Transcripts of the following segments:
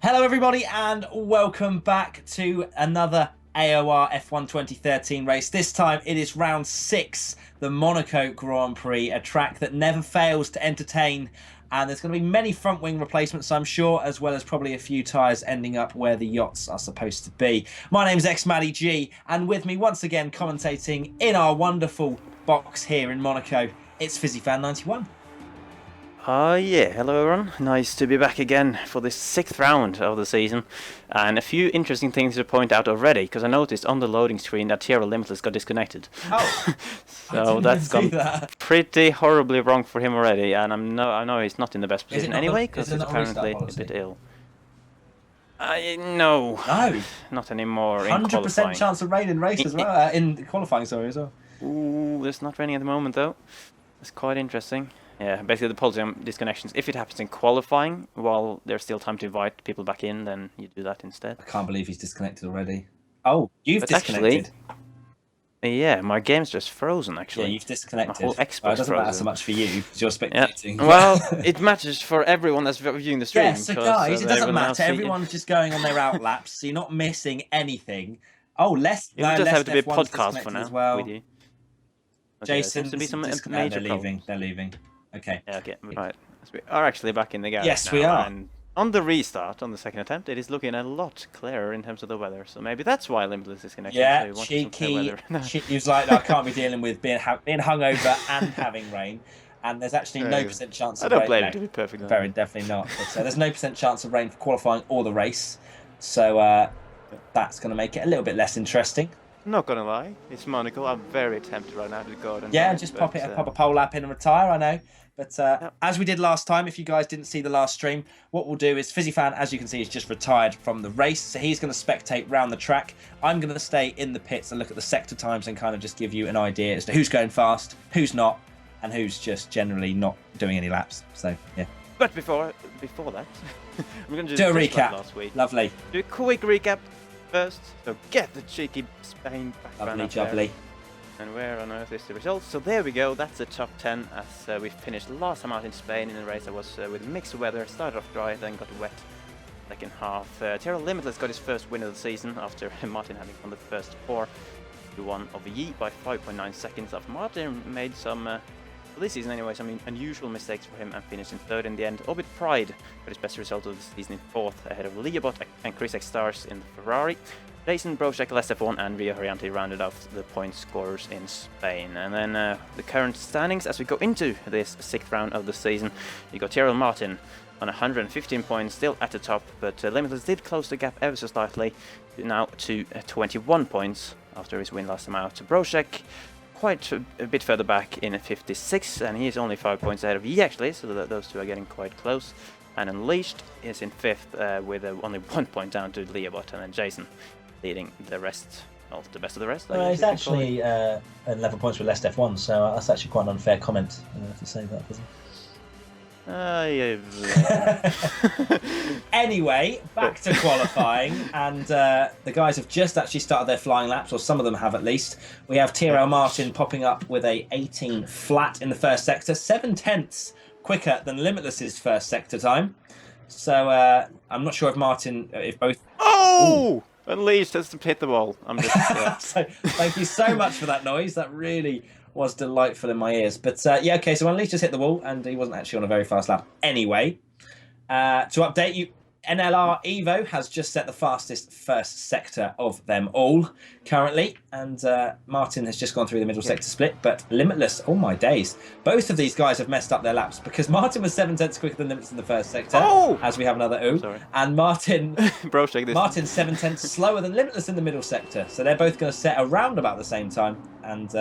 Hello everybody and welcome back to another AOR F1 2013 race. This time it is round 6, the Monaco Grand Prix, a track that never fails to entertain, and there's going to be many front wing replacements I'm sure, as well as probably a few tyres ending up where the yachts are supposed to be. My name's xMattyG, and with me once again commentating in our wonderful box here in Monaco, it's FisiFan91. Yeah, hello everyone, nice to be back again for this 6th round of the season, and a few interesting things to point out already, because I noticed on the loading screen that TRL Limitless got disconnected. Oh, so that's gone pretty horribly wrong for him already, and I know he's not in the best position anyway, because he's apparently a bit ill. No, not anymore. 100% chance of rain in race as well, in qualifying, sorry, as well. Ooh, it's not raining at the moment though. It's quite interesting. Yeah, basically the policy on disconnections, if it happens in qualifying, while there's still time to invite people back in, then you do that instead. I can't believe he's disconnected already. Oh, you've disconnected? Actually, yeah, my game's just frozen, actually. Yeah, you've disconnected. My whole Xbox it doesn't frozen. matter so much for you, because you're spectating. Yeah. Well, it matters for everyone that's viewing the stream. Yeah, so guys, it doesn't matter. Everyone's just going on their outlaps, so you're not missing anything. Oh, less. It will just have to be a podcast for now well. with you. Okay, Jason, to be some major they're leaving. They're leaving. Okay. Yeah, okay, right. We are actually back in the garage. Yes, now, we are. And on the restart, on the second attempt, it is looking a lot clearer in terms of the weather. So maybe that's why Limitless is connected. Yeah, so cheeky. He was like, I can't be dealing with being hungover and having rain. And there's actually no % chance of rain. I don't blame you, to be perfectly honest. Very definitely not. But, there's no % chance of rain for qualifying or the race. So that's going to make it a little bit less interesting. Not gonna lie, it's Monaco. I'm very tempted right now to go and just pop a pole lap in and retire. I know, but as we did last time, if you guys didn't see the last stream, what we'll do is FisiFan, as you can see, is just retired from the race, so he's going to spectate round the track. I'm going to stay in the pits and look at the sector times and kind of just give you an idea as to who's going fast, who's not, and who's just generally not doing any laps. So yeah. But before that, we're going to do a recap. Last week. Lovely. Do a quick recap. First, so get the cheeky Spain background. Lovely. And where on earth is the result? So there we go, that's the top 10 as we finished last time out in Spain in a race that was with mixed weather, started off dry, then got wet second half. TRL Limitless got his first win of the season after Martin having won the first 4. He won over Yi by 5.9 seconds after Martin made some, for this season anyway, some unusual mistakes for him and finished in 3rd in the end. Albeit Pride got his best result of the season in 4th ahead of Leobot and Chris Stars in the Ferrari. Jason, Brochek, F1 and Rio Horiante rounded off the point scorers in Spain. And then the current standings as we go into this 6th round of the season. You got TRL Martin on 115 points, still at the top, but Limitless did close the gap ever so slightly, now to 21 points after his win last time out. Brochek quite a bit further back in 56, and he is only 5 points ahead of Yi actually, so those two are getting quite close. And Unleashed is in 5th with only 1 point down to Leobot, and then Jason leading the rest, well, the best of the rest. He's actually 11 points with less F1, so that's actually quite an unfair comment to say that, isn't it? Anyway, back to qualifying, and the guys have just actually started their flying laps, or some of them have at least. We have TRL Martin popping up with a 18 flat in the first sector, 7/10 quicker than Limitless's first sector time. So I'm not sure if Martin, if both. Oh! Ooh. Unleashed has to hit the ball. I'm just. So, thank you so much for that noise. That really was delightful in my ears. But yeah, okay. So Unleashed just hit the wall, and he wasn't actually on a very fast lap anyway. To update you, NLR Evo has just set the fastest first sector of them all currently, and Martin has just gone through the middle sector split, but Limitless, oh my days, both of these guys have messed up their laps, because Martin was 7/10 quicker than Limitless in the first sector, as we have another ooh, and Martin's 7/10 slower than Limitless in the middle sector, so they're both going to set around about the same time, and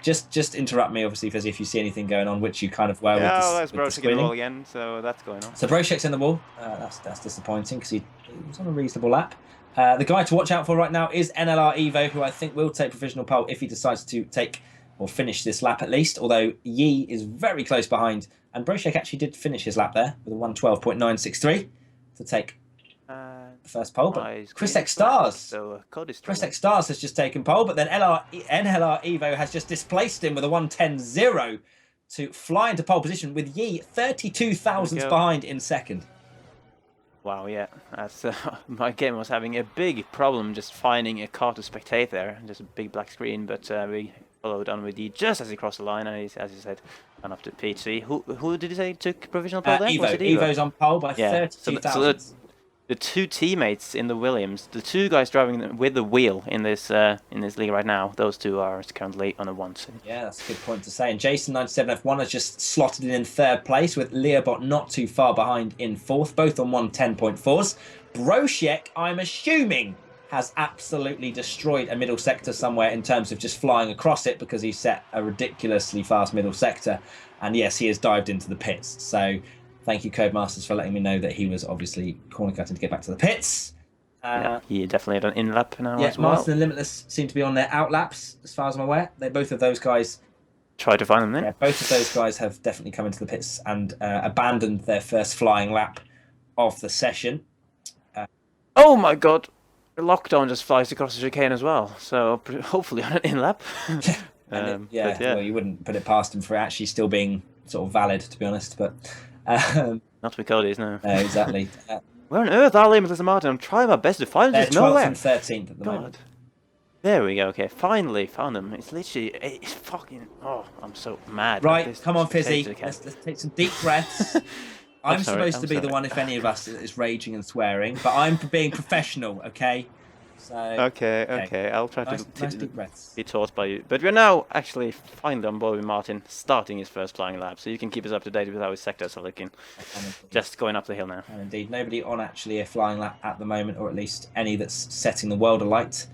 just interrupt me, obviously, Fizzy, if you see anything going on, which you kind of were. Yeah, that's Brochek in the wall again, so that's going on. So Brochek's in the wall. That's disappointing, because he was on a reasonable lap. The guy to watch out for right now is NLR Evo, who I think will take provisional pole if he decides to take or finish this lap at least, although Yi is very close behind, and Brochek actually did finish his lap there with a 1:12.963 to take the first pole, but Chris Stars. Chris Stars has just taken pole, but then NLR Evo has just displaced him with a 1:10.0 to fly into pole position with Yi 32 thousandths behind in second. Wow, yeah. That's, my game was having a big problem just finding a car to spectate there. Just a big black screen, but we followed on with D just as he crossed the line, and he's, as you said, gone up to P3. Who did you say took provisional pole there? Was it Evo? Evo's on pole by yeah. 32,000. So the two teammates in the Williams, the two guys driving with the wheel in this league right now, those two are currently on a 1-2. Yeah, that's a good point to say. And Jason 97 F1 has just slotted in third place, with Leobot not too far behind in fourth, both on 110.4s. Brosiek, I'm assuming, has absolutely destroyed a middle sector somewhere in terms of just flying across it, because he set a ridiculously fast middle sector. And yes, he has dived into the pits. So thank you, Codemasters, for letting me know that he was obviously corner cutting to get back to the pits. Yeah, he definitely had an in lap now yeah, as well. Martin and Limitless seem to be on their out laps, as far as I'm aware. Both of those guys try to find them then. Yeah, both of those guys have definitely come into the pits and abandoned their first flying lap of the session. Oh my god! Lockdown just flies across the chicane as well, so hopefully on an in lap. Yeah, well, you wouldn't put it past him for actually still being sort of valid, to be honest. But not with Cody's, no. Exactly. Where on earth are Limitless and Martin? I'm trying my best to find them. There's nowhere. 12th and 13th at the moment. There we go. Okay, finally found them. It's literally, it's fucking. Oh, I'm so mad. Right, come on, Fisi. Let's take some deep breaths. I'm supposed to be the one, if any of us, is raging and swearing, but I'm being professional. Okay. So. Okay. I'll try nice to deep breaths. be taught by you. But we're now actually finally on board with Martin, starting his first flying lap. So you can keep us up to date with how his sectors are looking. Just going up the hill now. And indeed, nobody on actually a flying lap at the moment, or at least any that's setting the world alight.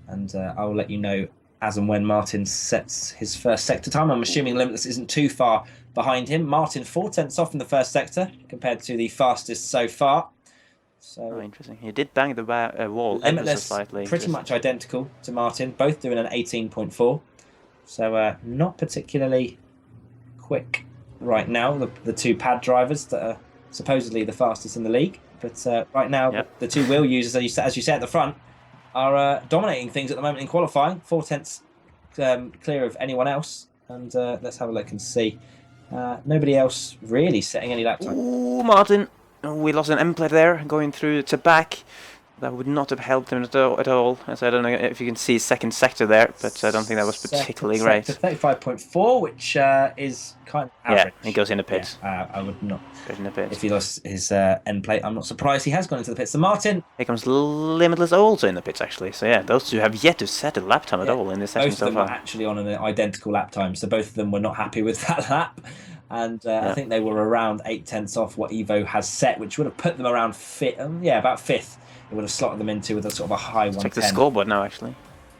And I'll let you know as and when Martin sets his first sector time. I'm assuming Limitless isn't too far behind him. Martin 4/10 off in the first sector compared to the fastest so far. So interesting. He did bang the wall Limitless slightly. Pretty much identical to Martin, both doing an 18.4. So not particularly quick right now, the two pad drivers that are supposedly the fastest in the league. But right now, the two wheel users, as you say at the front, are dominating things at the moment in qualifying. 4/10 clear of anyone else. And let's have a look and see. Nobody else really setting any lap time. Ooh, Martin. We lost an M plate there, going through to back. That would not have helped him at all. So I don't know if you can see second sector there, but I don't think that was particularly great. 35.4, which is kind of average. Yeah, he goes in the pits. Yeah, I would not. Goes in the pits. If he lost his end plate, I'm not surprised he has gone into the pits. So Martin. Here comes Limitless also in the pits, actually. So yeah, those two have yet to set a lap time at all in this session so far. Both of them are actually on an identical lap time, so both of them were not happy with that lap. And I think they were around 8/10 off what Evo has set, which would have put them around about fifth. It would have slotted them into with a sort of a high 110. Check the scoreboard now, actually.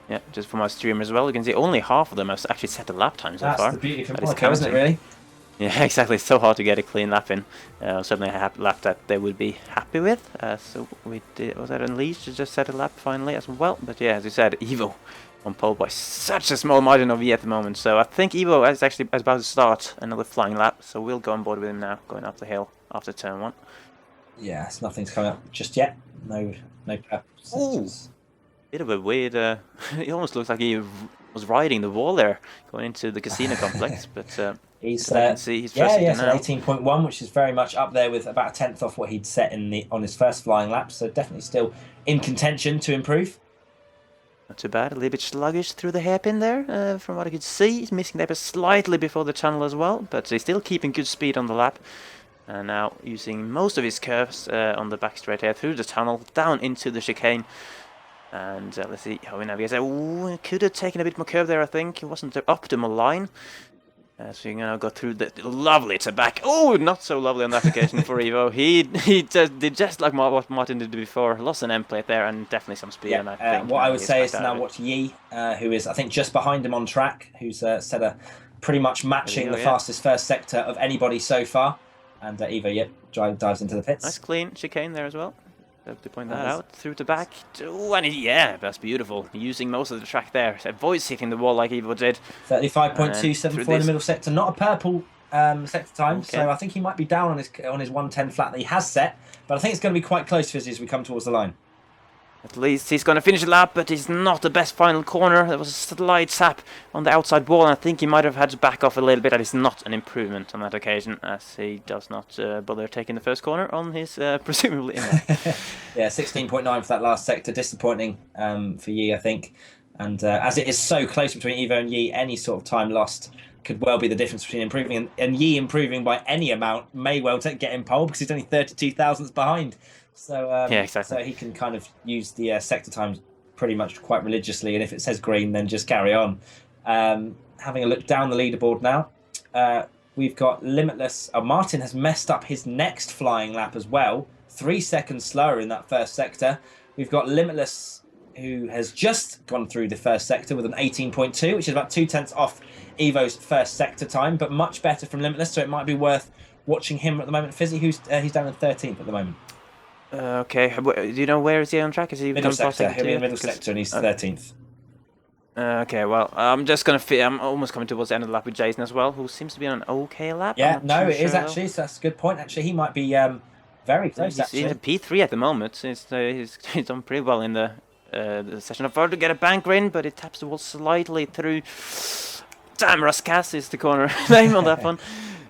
Yeah, just for my stream as well. You can see only half of them have actually set the lap time so far. That's the beauty of Monaco, isn't it, really? Yeah, exactly. It's so hard to get a clean lap in. Certainly a lap that they would be happy with. So we did. Was that Unleashed to just set a lap finally as well? But yeah, as you said, Evo on pole by such a small margin of V at the moment. So I think Evo is actually about to start another flying lap. So we'll go on board with him now, going up the hill after turn 1. Yes, nothing's coming up just yet. No. Ooh, bit of a weird. It almost looks like he was riding the wall there, going into the casino complex. But he's I can see he's an 18.1, which is very much up there with about a 10th off what he'd set on his first flying lap. So definitely still in contention to improve. Not too bad. A little bit sluggish through the hairpin there, from what I could see. He's missing the slightly before the tunnel as well, but he's still keeping good speed on the lap. And now using most of his curves on the back straight here through the tunnel, down into the chicane. And let's see how we navigate. Ooh, could have taken a bit more curve there, I think. It wasn't the optimal line. So you now go through the lovely to back. Oh, not so lovely on that occasion for Evo. He did just like what Martin did before. Lost an M plate there and definitely some speed. And I think what I would say is to now watch Yi, who is I think just behind him on track, who's set a pretty much matching the fastest first sector of anybody so far. And Evo, dives into the pits. Nice clean chicane there as well. Have to point that out. Through to back. And that's beautiful. Using most of the track there. Avoids hitting the wall like Evo did. 35.274 in the middle sector. Not a purple sector time. So I think he might be down on his 110 flat that he has set. But I think it's going to be quite close for us as we come towards the line. At least he's going to finish the lap, but it's not the best final corner. There was a slight sap on the outside wall, and I think he might have had to back off a little bit. That is not an improvement on that occasion, as he does not bother taking the first corner on his presumably in-lap. Yeah, 16.9 for that last sector. Disappointing for Yi, I think. And as it is so close between Evo and Yi, any sort of time lost could well be the difference between improving and Yi improving by any amount may well get him pole because he's only 32 thousandths behind. So yeah, exactly. So he can kind of use the sector times pretty much quite religiously, and if it says green, then just carry on. Having a look down the leaderboard now, we've got Limitless. Martin has messed up his next flying lap as well. 3 seconds slower in that first sector. We've got Limitless, who has just gone through the first sector with an 18.2, which is about 2/10 off Evo's first sector time, but much better from Limitless, so it might be worth watching him at the moment. Fizzy, he's down in 13th at the moment. Okay, do you know where is he on track? Is he middle sector? He'll be in middle sector, and he's 13th. Okay, well, I'm just going to I'm almost coming towards the end of the lap with Jason as well, who seems to be on an okay lap. Yeah, no, it is actually, so that's a good point. Actually, he might be very close, actually. He's in P3 at the moment. He's done pretty well in the session. I've to get a banker in, but it taps the wall slightly through. Damn, Raskas is the corner name on that one.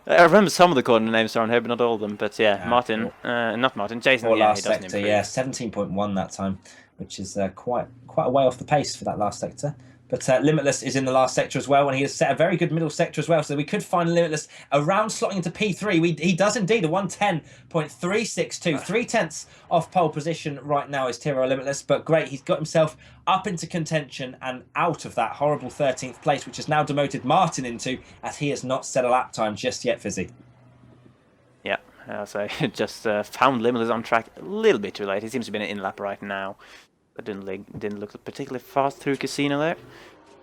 I remember some of the corner names are on here, but not all of them. But yeah, Martin, not Martin, Jason. Or yeah, last he doesn't sector, improve. yeah, 17.1 that time, which is quite a way off the pace for that last sector. But Limitless is in the last sector as well, and he has set a very good middle sector as well. So we could find Limitless around slotting into P3. He does indeed, a 110.362. 3/10 off pole position right now is Tiro Limitless. But great, he's got himself up into contention and out of that horrible 13th place, which has now demoted Martin into, as he has not set a lap time just yet, Fizzy. Yeah, so just found Limitless on track a little bit too late. He seems to be in lap right now. But didn't look particularly fast through Casino there.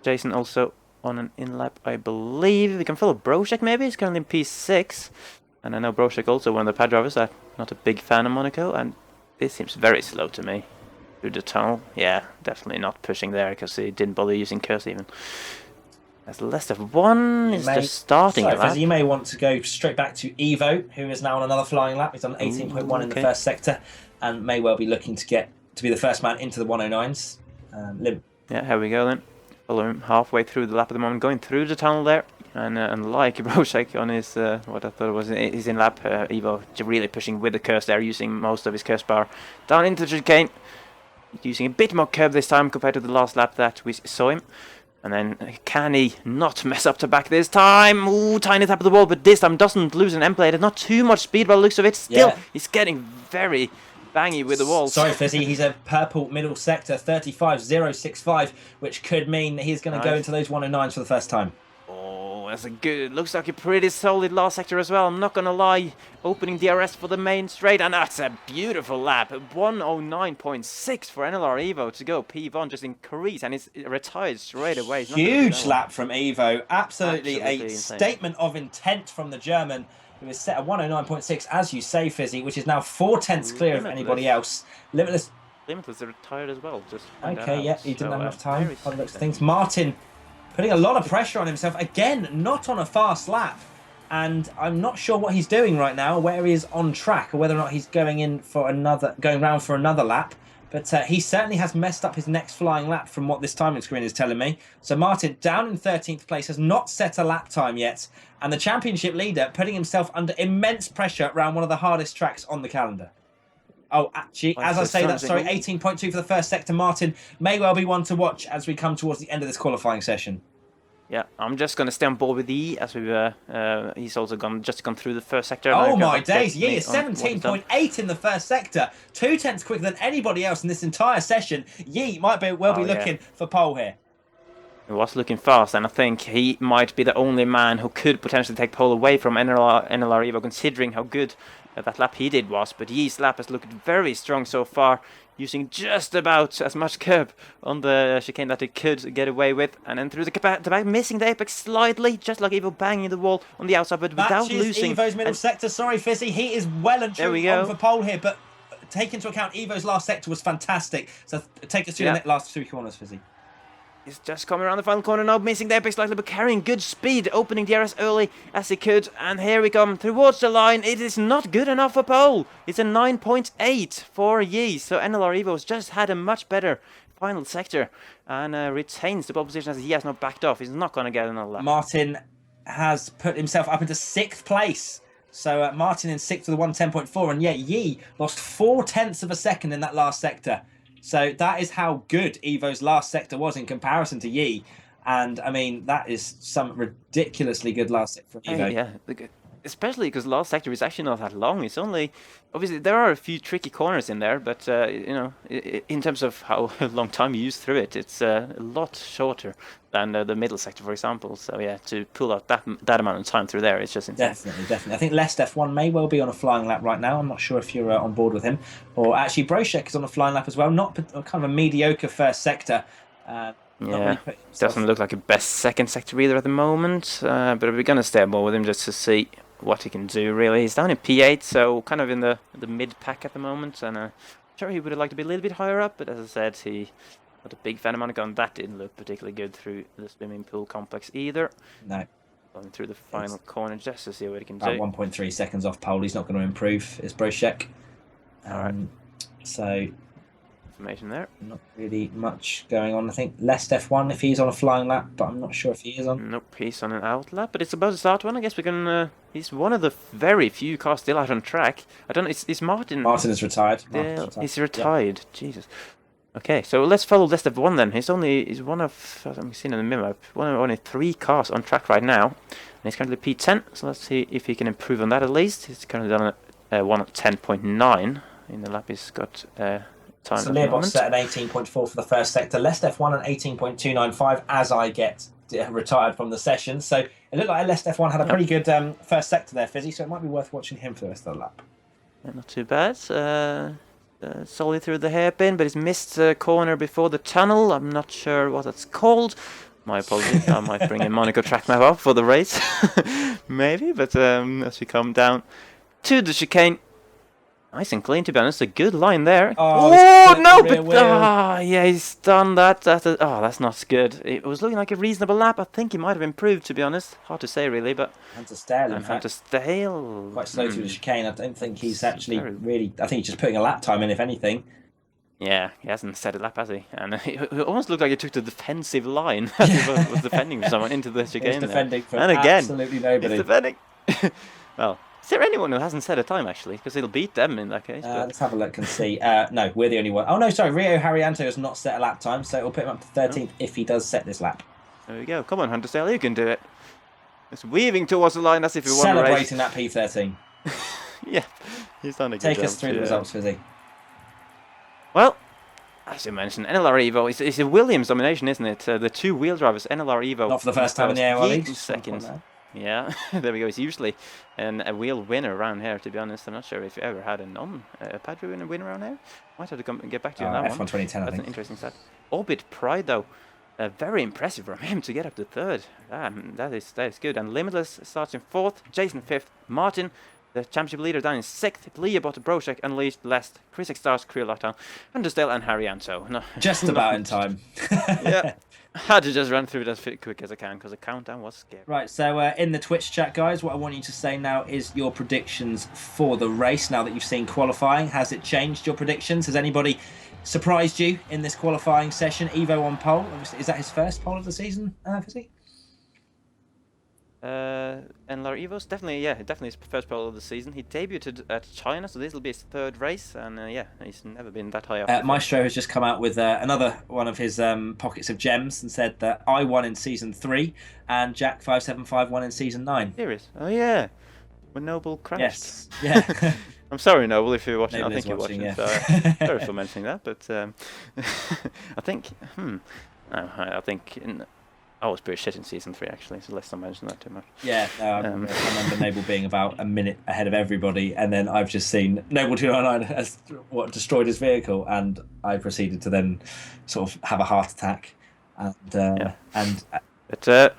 Jason also on an in-lap, I believe. We can follow Broshek maybe. He's currently in P6. And I know Broshek also one of the pad drivers. I'm not a big fan of Monaco. And this seems very slow to me. Through the tunnel. Yeah, definitely not pushing there because he didn't bother using curse even. As less of one is just starting a lap. You may want to go straight back to Evo, who is now on another flying lap. He's on 18.1 in the first sector. And may well be looking to be the first man into the 109s. Yeah, here we go then. Follow him halfway through the lap at the moment, going through the tunnel there. And like Broshek on his, what I thought was his in-lap, Evo really pushing with the curse there, using most of his curse bar. Down into the chicane, using a bit more curb this time compared to the last lap that we saw him. And then can he not mess up the back this time? Ooh, tiny tap of the wall, but this time doesn't lose an M plate. Not too much speed by the looks of it. Still, he's getting very bangy with the walls. Sorry, Fizzy, he's a purple middle sector, 35.065, which could mean that he's going to go into those 109s for the first time. Oh, that's a good, looks like a pretty solid last sector as well. I'm not going to lie, opening DRS for the main straight, and that's a beautiful lap. 109.6 for NLR Evo to go. P1 just increased, and it's retired straight away. Huge lap from Evo. Absolutely a insane statement of intent from the German, who is set at 109.6, as you say, Fizzy, which is now 4/10 clear of anybody else. Limitless are retired as well. Just okay, yeah, he didn't have enough time on those things. Martin putting a lot of pressure on himself. Again, not on a fast lap. And I'm not sure what he's doing right now, where he is on track, or whether or not he's going round for another lap. But he certainly has messed up his next flying lap from what this timing screen is telling me. So Martin, down in 13th place, has not set a lap time yet. And the championship leader putting himself under immense pressure around one of the hardest tracks on the calendar. Oh, actually, as I say that, sorry, 18.2 for the first sector. Martin may well be one to watch as we come towards the end of this qualifying session. Yeah, I'm just going to stay on board with E, as we he's also just gone through the first sector. Oh my days, Yi is 17.8 in the first sector. 2/10 quicker than anybody else in this entire session. Yi might be looking for pole here. He was looking fast, and I think he might be the only man who could potentially take pole away from NLR Evo, considering how good that lap he did was. But Yi's lap has looked very strong so far, using just about as much curb on the chicane that he could get away with, and then through the back, missing the apex slightly, just like Evo banging the wall on the outside, but without losing. Evo's middle sector. Sorry, Fizzy, he is well and truly on for pole here, but take into account Evo's last sector was fantastic. So take us through the last 3 corners, Fizzy. He's just coming around the final corner now, missing the apex slightly, but carrying good speed, opening the air as early as he could. And here we come towards the line. It is not good enough for pole. It's a 9.8 for Yi. So NLR Evo's just had a much better final sector and retains the pole position as he has not backed off. He's not going to get another lap. Martin has put himself up into 6th place. So Martin in 6th with a 1:10.4, and yet Yi lost 0.4 of a second in that last sector. So that is how good Evo's last sector was in comparison to Yi. And I mean, that is some ridiculously good last sector from Evo. Yeah, especially because last sector is actually not that long. It's only, obviously, there are a few tricky corners in there, but, you know, in terms of how long time you use through it, it's a lot shorter than the middle sector, for example. So, yeah, to pull out that amount of time through there, it's just insane. Definitely. I think Lest F1 may well be on a flying lap right now. I'm not sure if you're on board with him. Or actually, Broshek is on a flying lap as well. Not kind of a mediocre first sector. Yeah, really doesn't look like a best second sector either at the moment. But we're going to stay aboard with him just to see what he can do, really. He's down in P8, so kind of in the mid-pack at the moment. And I'm sure he would have liked to be a little bit higher up, but as I said, he got a big fan of Monaco, and that didn't look particularly good through the swimming pool complex either. No. Going through the final corner just to see what he can about do. 1.3 seconds off pole. He's not going to improve. It's Broshek. Alright. So Information there. not really much going on. I think Lest F1 if he's on a flying lap, but I'm not sure if he is on. Nope, he's on an out lap, but it's about to start one. I guess we can. He's one of the very few cars still out on track. I don't know. Is Martin? Martin is retired. He's retired. Yeah. Jesus. Okay, so let's follow Lest F1 then. He's one of, as I'm seeing in the minimap, one of only 3 cars on track right now, and he's currently P10. So let's see if he can improve on that at least. He's currently done a 1:10.9 in the lap. He's got. Time so Learbox set an 18.4 for the first sector. Lest F1 an 18.295 as I get retired from the session. So it looked like Lest F1 had a pretty good first sector there, Fisi, so it might be worth watching him for the rest of the lap. Yeah, not too bad. Solid through the hairpin, but he's missed the corner before the tunnel. I'm not sure what that's called. My apologies. I might bring a Monaco track map up for the race. Maybe, but as we come down to the chicane, nice and clean, to be honest. A good line there. Oh no, but yeah, he's done that. That's not good. It was looking like a reasonable lap. I think he might have improved, to be honest. Hard to say, really, but. Hunter Stale, in fact. Hunter Stale. Quite slow through the chicane. I don't think he's actually really. I think he's just putting a lap time in, if anything. Yeah, he hasn't set a lap, has he? And it almost looked like he took the defensive line as he was defending someone into the chicane. He's defending for and again, absolutely nobody. He's defending. Well. Is there anyone who hasn't set a time, actually? Because he'll beat them in that case. Let's have a look and see. No, we're the only one. Oh, no, sorry. Rio Harrianto has not set a lap time, so it'll put him up to 13th if he does set this lap. There we go. Come on, Hunter Stale, you can do it. It's weaving towards the line as if he won the race. Celebrating that P13. Yeah, he's done a good job. Take us through the results, Fizzy. Well, as you mentioned, NLR Evo, it's a Williams domination, isn't it? The 2 wheel drivers, NLR Evo. Not for the first time in the AOR League. Second. Yeah, there we go. He's usually a wheel winner around here, to be honest. I'm not sure if you ever had a padre winner around here. Might have to get back to you on that F1 one. 2010, That's an interesting stat. Orbit Pride, though. Very impressive from him to get up to 3rd. That is good. And Limitless starts in 4th. Jason 5th. Martin, the championship leader, down in 6th. Leobot, Broshek, Unleashed, Lest, Chris Stars, Creel Lockdown, Understale, and Harrianto. No, just about in time. Yeah. Had to just run through it as quick as I can because the countdown was scary. Right, so in the Twitch chat, guys, what I want you to say now is your predictions for the race. Now that you've seen qualifying, has it changed your predictions? Has anybody surprised you in this qualifying session? Evo on pole. Is that his first pole of the season, Fizzy? And Lar Evo's definitely his first pole of the season. He debuted at China, so this will be his 3rd race, and he's never been that high up. Maestro has just come out with another one of his pockets of gems and said that I won in season 3 and Jack 575 won in season 9. Serious? Oh yeah, when Noble crashed. Yes. Yeah. I'm sorry, Noble, if you're watching. Noble I think you're watching. Yeah. So, sorry for mentioning that, but I think. I think. I was pretty shit in season 3 actually, so let's not mention that too much. Yeah, no, I remember Noble being about a minute ahead of everybody, and then I've just seen Noble 299 has destroyed his vehicle, and I proceeded to then sort of have a heart attack, and But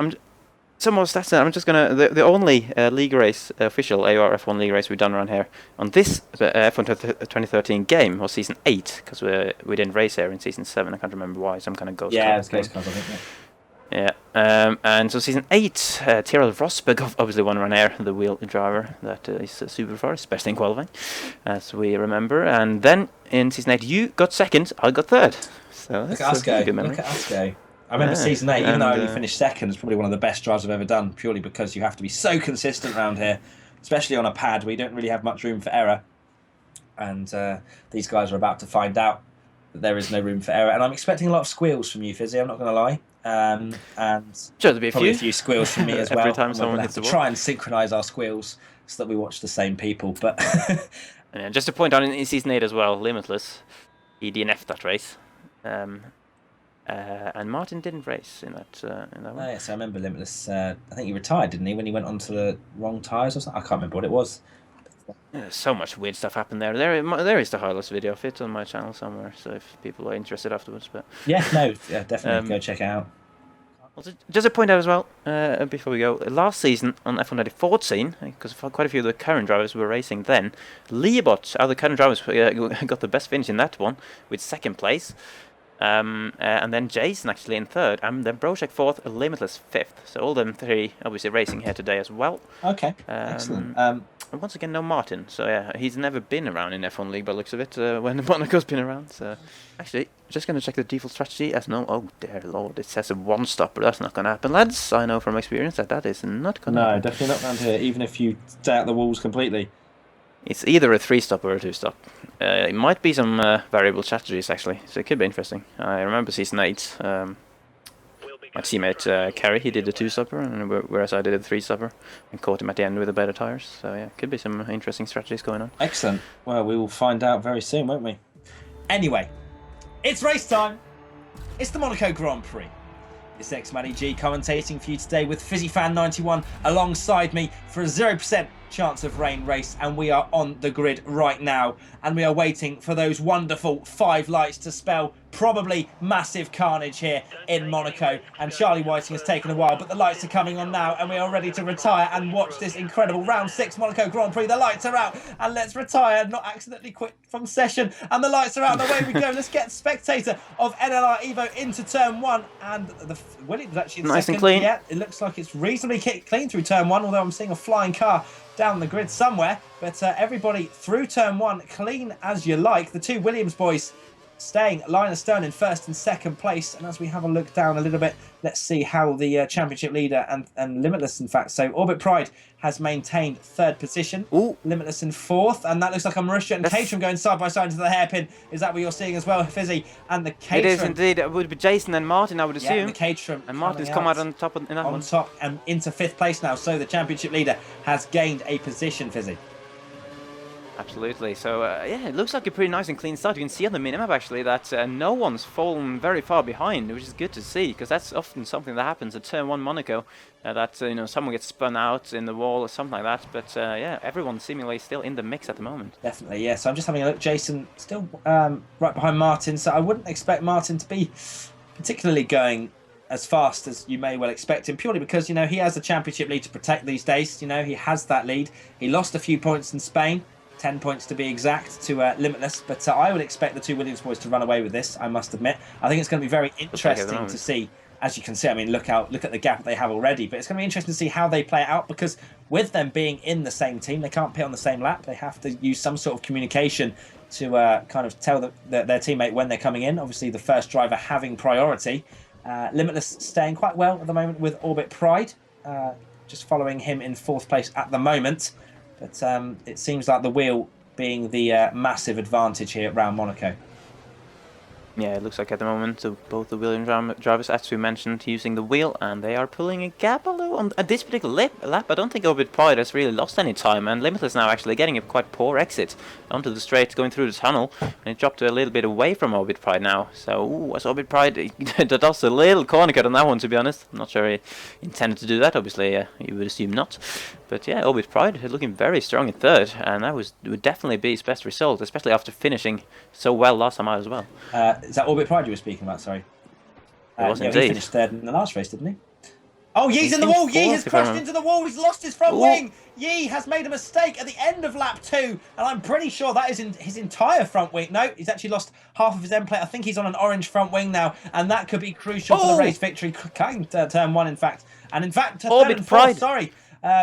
some more stats. I'm just gonna the only league race, official AOR F1 league race we've done around here on this F1 2013 game was season 8, because we didn't race here in season 7. I can't remember why. Some kind of ghost. Yeah, it was ghost cars, I think. Yeah. And so season 8, Tyrrell Rosberg obviously won around here, the wheel driver that is super fast, especially in qualifying, as we remember. And then in season 8, you got second, I got third. So look at us go. Look at us go. I remember season 8, even though I only finished second, it's probably one of the best drives I've ever done, purely because you have to be so consistent around here, especially on a pad where you don't really have much room for error. And these guys are about to find out that there is no room for error. And I'm expecting a lot of squeals from you, Fizzy, I'm not going to lie. And sure, there'll be probably a few squeals from me as well. Every time someone hits the wall. Try and synchronise our squeals so that we watch the same people. But and just to point out, in season 8 as well, Limitless, he DNF'd that race. And Martin didn't race in that one. Oh, yes, I remember Limitless. I think he retired, didn't he, when he went onto the wrong tyres or something? I can't remember what it was. So much weird stuff happened there. There is the highlights video of it on my channel somewhere, so if people are interested afterwards. But yeah, no, yeah, definitely go check it out. Also, just to point out as well, before we go, last season on F1 2014, because quite a few of the current drivers were racing then, Leobot, out of the current drivers, got the best finish in that one with second place. And then Jason actually in third, and then Brochek fourth, Limitless fifth. So all them three obviously racing here today as well. Okay, excellent. And once again, no Martin. So yeah, he's never been around in F1 League by the looks of it, when Monaco's been around. So actually, just going to check the default strategy as no. Oh dear lord, it says a one stopper. That's not going to happen, lads. I know from experience that is not going to happen. No, definitely not around here, even if you stay out the walls completely. It's either a 3-stop or a 2-stop. It might be some variable strategies actually, so it could be interesting. I remember season 8. My teammate Kerry, he did a 2-stopper, and whereas I did a 3-stopper, and caught him at the end with the better tires. So yeah, could be some interesting strategies going on. Excellent. Well, we will find out very soon, won't we? Anyway, it's race time. It's the Monaco Grand Prix. It's xMattyG commentating for you today with FizzyFan91 alongside me for a 0% chance of rain race, and we are on the grid right now, and we are waiting for those wonderful 5 lights to spell probably massive carnage here in Monaco. And Charlie Whiting has taken a while, but the lights are coming on now, and we are ready to retire and watch this incredible round 6 Monaco Grand Prix. The lights are out, and let's retire, not accidentally quit from session. And the lights are out, and away we go. Let's get spectator of NLR Evo into turn 1, and the Williams actually in nice second. And clean. Yeah, it looks like it's reasonably clean through turn 1, although I'm seeing a flying car down the grid somewhere. But everybody through turn 1, clean as you like. The 2 Williams boys staying line astern in first and second place. And as we have a look down a little bit, let's see how the championship leader and Limitless, in fact. So Orbit Pride has maintained third position. Ooh. Limitless in fourth. And that looks like a Marussia and Caterham going side by side into the hairpin. Is that what you're seeing as well, Fizzy? And the Caterham. It is indeed. It would be Jason and Martin, I would assume. Yeah, the Caterham. And Martin's come out on top in that one. On top and into 5th place now. So the championship leader has gained a position, Fizzy. Absolutely. So yeah, it looks like a pretty nice and clean start. You can see on the minimap actually that no one's fallen very far behind, which is good to see, because that's often something that happens at turn 1 Monaco, that you know, someone gets spun out in the wall or something like that. But yeah, everyone's seemingly still in the mix at the moment. Definitely, yeah. So I'm just having a look. Jason still right behind Martin. So I wouldn't expect Martin to be particularly going as fast as you may well expect him, purely because, you know, he has the championship lead to protect these days. You know, he has that lead. He lost a few points in Spain. 10 points to be exact to Limitless, but I would expect the 2 Williams boys to run away with this, I must admit. I think it's going to be very interesting to see. As you can see, I mean, look at the gap they have already, but it's going to be interesting to see how they play it out, because with them being in the same team, they can't pit on the same lap. They have to use some sort of communication to kind of tell their teammate when they're coming in. Obviously, the first driver having priority. Limitless staying quite well at the moment with Orbit Pride, just following him in 4th place at the moment. But it seems like the wheel being the massive advantage here at round Monaco. Yeah, it looks like at the moment both the Williams drivers, as we mentioned, using the wheel, and they are pulling a gap on at this particular lap. I don't think Orbit Pride has really lost any time, and Limitless now actually getting a quite poor exit onto the straight, going through the tunnel, and it dropped a little bit away from Orbit Pride now. So, as Orbit Pride does a little corner cut on that one, to be honest. I'm not sure he intended to do that, obviously, you would assume not. But yeah, Orbit Pride looking very strong in 3rd, and that would definitely be his best result, especially after finishing so well last time out as well. Is that Orbit Pride you were speaking about? Sorry. It was yeah, indeed. He finished 3rd in the last race, didn't he? Oh, Yee's in the wall. Yee has crashed into into the wall. He's lost his front wing. Yee has made a mistake at the end of lap 2. And I'm pretty sure that is in his entire front wing. No, he's actually lost half of his end plate. I think he's on an orange front wing now. And that could be crucial for the race victory. Turn 1, in fact. And in fact, Orbit Pride. Sorry.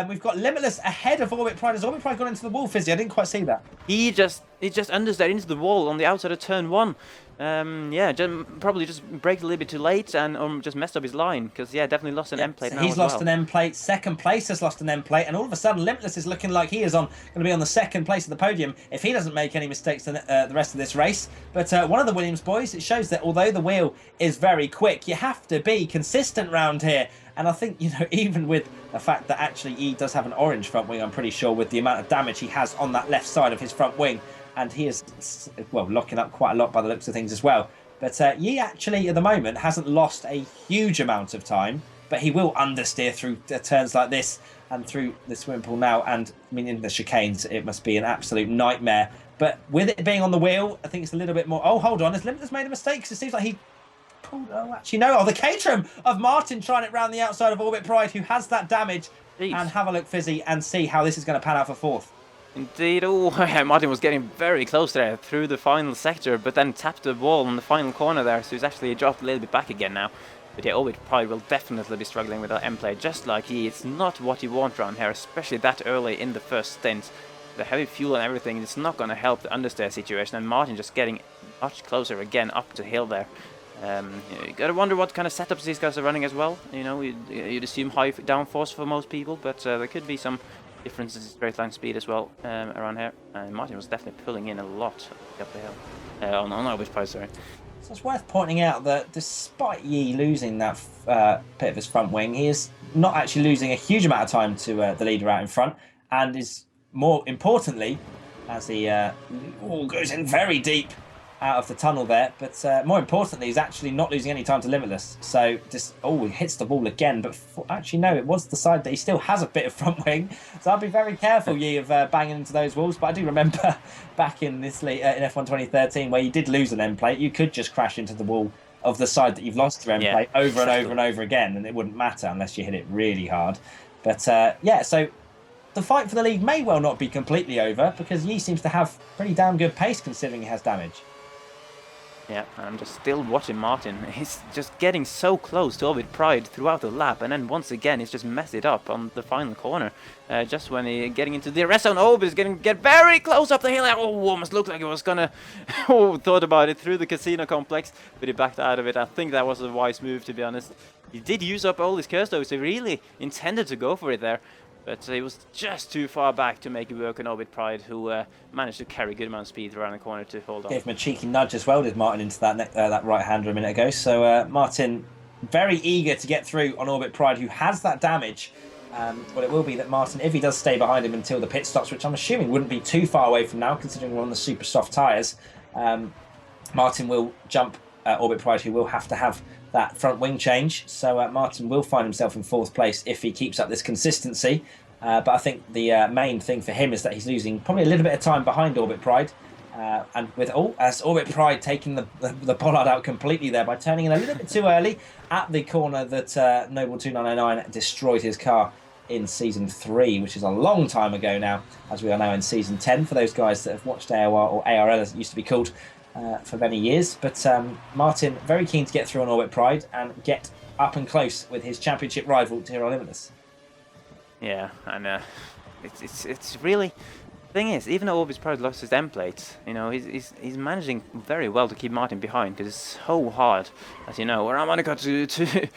We've got Limitless ahead of Orbit Pride. Has Orbit Pride gone into the wall, Fisi? I didn't quite see that. He just understeered into the wall on the outside of turn 1. Yeah, probably just braked a little bit too late and just messed up his line because definitely lost an end plate. So he's lost an end plate. Second place has lost an end plate, and all of a sudden Limitless is looking like he is going to be on the second place of the podium if he doesn't make any mistakes in the rest of this race. But one of the Williams boys, it shows that although the wheel is very quick, you have to be consistent round here. And I think, even with the fact that actually he does have an orange front wing, I'm pretty sure, with the amount of damage he has on that left side of his front wing. And he is, well, locking up quite a lot by the looks of things as well. But Yee actually, at the moment, hasn't lost a huge amount of time. But he will understeer through turns like this and through the swimming pool now. And, I mean, in the chicanes, it must be an absolute nightmare. But with it being on the wheel, I think it's a little bit more... Oh, hold on. Has Limitless made a mistake? Because it seems like he... Oh, actually, no. Oh, the Caterham of Martin trying it round the outside of Orbit Pride, who has that damage. Jeez. And have a look, Fisi, and see how this is going to pan out for fourth. Indeed. Oh, Martin was getting very close there through the final sector, but then tapped the wall in the final corner there, so he's actually dropped a little bit back again now. But yeah, Orbit Pride will definitely be struggling with that end plate, just like he. It's not what you want around here, especially that early in the first stint. The heavy fuel and everything, it's not going to help the understeer situation, and Martin just getting much closer again up the hill there. You gotta wonder what kind of setups these guys are running as well. You'd assume high downforce for most people, but there could be some differences in straight line speed as well around here. And Martin was definitely pulling in a lot up the hill. On Orbit Pride, sorry. So it's worth pointing out that despite Yee losing that bit of his front wing, he is not actually losing a huge amount of time to the leader out in front, and is more importantly, as he goes in very deep out of the tunnel there, but more importantly, he's actually not losing any time to Limitless. So just he hits the wall again, but actually no, it was the side that he still has a bit of front wing. So I'd be very careful, Yee, of banging into those walls. But I do remember back in this in F1 2013 where you did lose an end plate, you could just crash into the wall of the side that you've lost your end plate over and over and over again, and it wouldn't matter unless you hit it really hard. But yeah, so the fight for the lead may well not be completely over because Yee seems to have pretty damn good pace considering he has damage. Yeah, I'm just still watching Martin. He's just getting so close to Orbit Pride throughout the lap, and then once again he's just messed it up on the final corner. Just when he's getting into the rest zone, Orbit is going to get very close up the hill. Almost looked like he was gonna. Thought about it through the casino complex, but he backed out of it. I think that was a wise move, to be honest. He did use up all his curse though, so he really intended to go for it there. But he was just too far back to make it work on Orbit Pride, who managed to carry a good amount of speed around the corner to hold on. Gave him a cheeky nudge as well, did Martin, into that right-hander a minute ago. So Martin, very eager to get through on Orbit Pride, who has that damage. But it will be that Martin, if he does stay behind him until the pit stops, which I'm assuming wouldn't be too far away from now, considering we're on the super soft tyres, Martin will jump Orbit Pride, who will have to have that front wing change. So Martin will find himself in fourth place if he keeps up this consistency. But I think the main thing for him is that he's losing probably a little bit of time behind Orbit Pride. And with as Orbit Pride taking the pollard out completely there by turning in a little bit too early at the corner that Noble 2909 destroyed his car in Season 3, which is a long time ago now, as we are now in Season 10, for those guys that have watched AOR, or ARL as it used to be called, for many years. But Martin, very keen to get through on Orbit Pride and get up and close with his championship rival, Tyrrell Limitless. Yeah, and it's really... The thing is, even though Orbit Pride lost his end plate, he's managing very well to keep Martin behind, because it's so hard, as you know, around Monaco to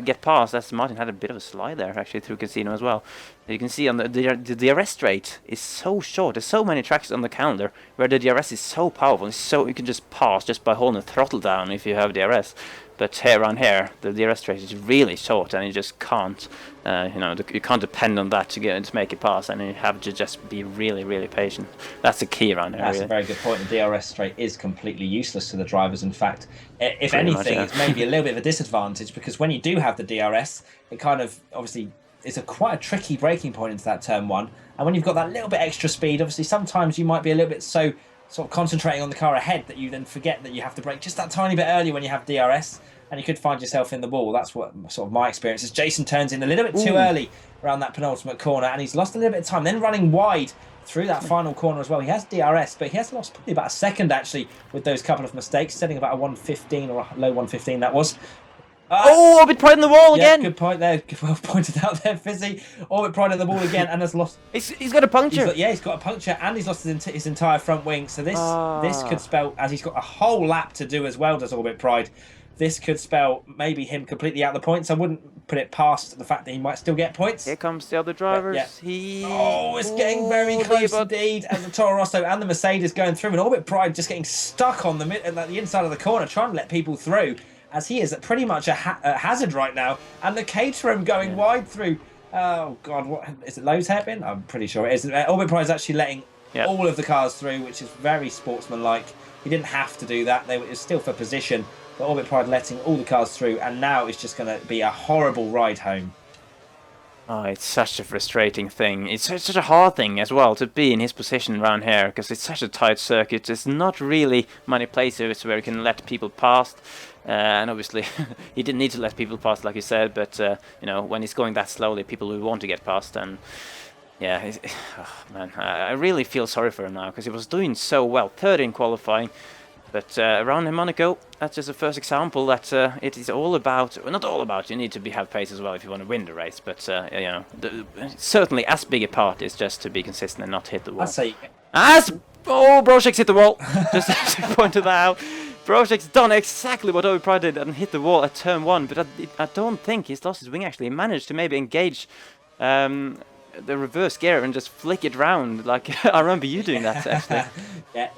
get past. As Martin had a bit of a slide there, actually, through Casino as well. You can see on the arrest rate is so short. There's so many tracks on the calendar where the DRS is so powerful, so you can just pass just by holding the throttle down if you have DRS. But around here, the DRS rate is really short, and you just can't, you can't depend on that to make it pass, and you have to just be really, really patient. That's the key around here. That's a very good point. The DRS rate is completely useless to the drivers. In fact, if anything, it's maybe a little bit of a disadvantage, because when you do have the DRS, it kind of obviously is quite a tricky braking point into that turn one. And when you've got that little bit extra speed, obviously sometimes you might be a little bit sort of concentrating on the car ahead that you then forget that you have to brake just that tiny bit early when you have DRS. and you could find yourself in the wall. That's what sort of my experience is. Jason turns in a little bit too early around that penultimate corner, and he's lost a little bit of time. Then running wide through that final corner as well. He has DRS, but he has lost probably about a second actually with those couple of mistakes, setting about a 115 or a low 115 that was. Orbit Pride in the wall again. Good point there. Well pointed out there, Fisi. Orbit Pride in the wall again, and has lost. He's got a puncture. He's got a puncture, and he's lost his entire front wing. So this could spell, as he's got a whole lap to do as well, does Orbit Pride. This could spell maybe him completely out of the points. I wouldn't put it past the fact that he might still get points. Here comes the other drivers. It's getting very close indeed, as the Toro Rosso and the Mercedes going through, and Orbit Pride just getting stuck on the inside of the corner, trying to let people through, as he is at pretty much a hazard right now. And the Caterham going wide through. Oh God, what is it? Lowe's hairpin? I'm pretty sure it is. Orbit Pride is actually letting all of the cars through, which is very sportsmanlike. He didn't have to do that. It was still for position. But Orbit Pride letting all the cars through, and now it's just going to be a horrible ride home. Oh, it's such a frustrating thing. It's such a hard thing as well to be in his position around here, because it's such a tight circuit. There's not really many places where you can let people past. And obviously, he didn't need to let people past, like you said, but you know, when he's going that slowly, people will want to get past. And yeah, man, I really feel sorry for him now, because he was doing so well, third in qualifying. But around in Monaco, that's just the first example that it is all about, well, not all about, you need to have pace as well if you want to win the race, but you know, certainly as big a part is just to be consistent and not hit the wall. I'd say... Brochek's hit the wall, just to point that out. Brochek's done exactly what Orbit Pride did and hit the wall at turn 1, but I don't think he's lost his wing actually. He managed to maybe engage the reverse gear and just flick it round, like I remember you doing that actually.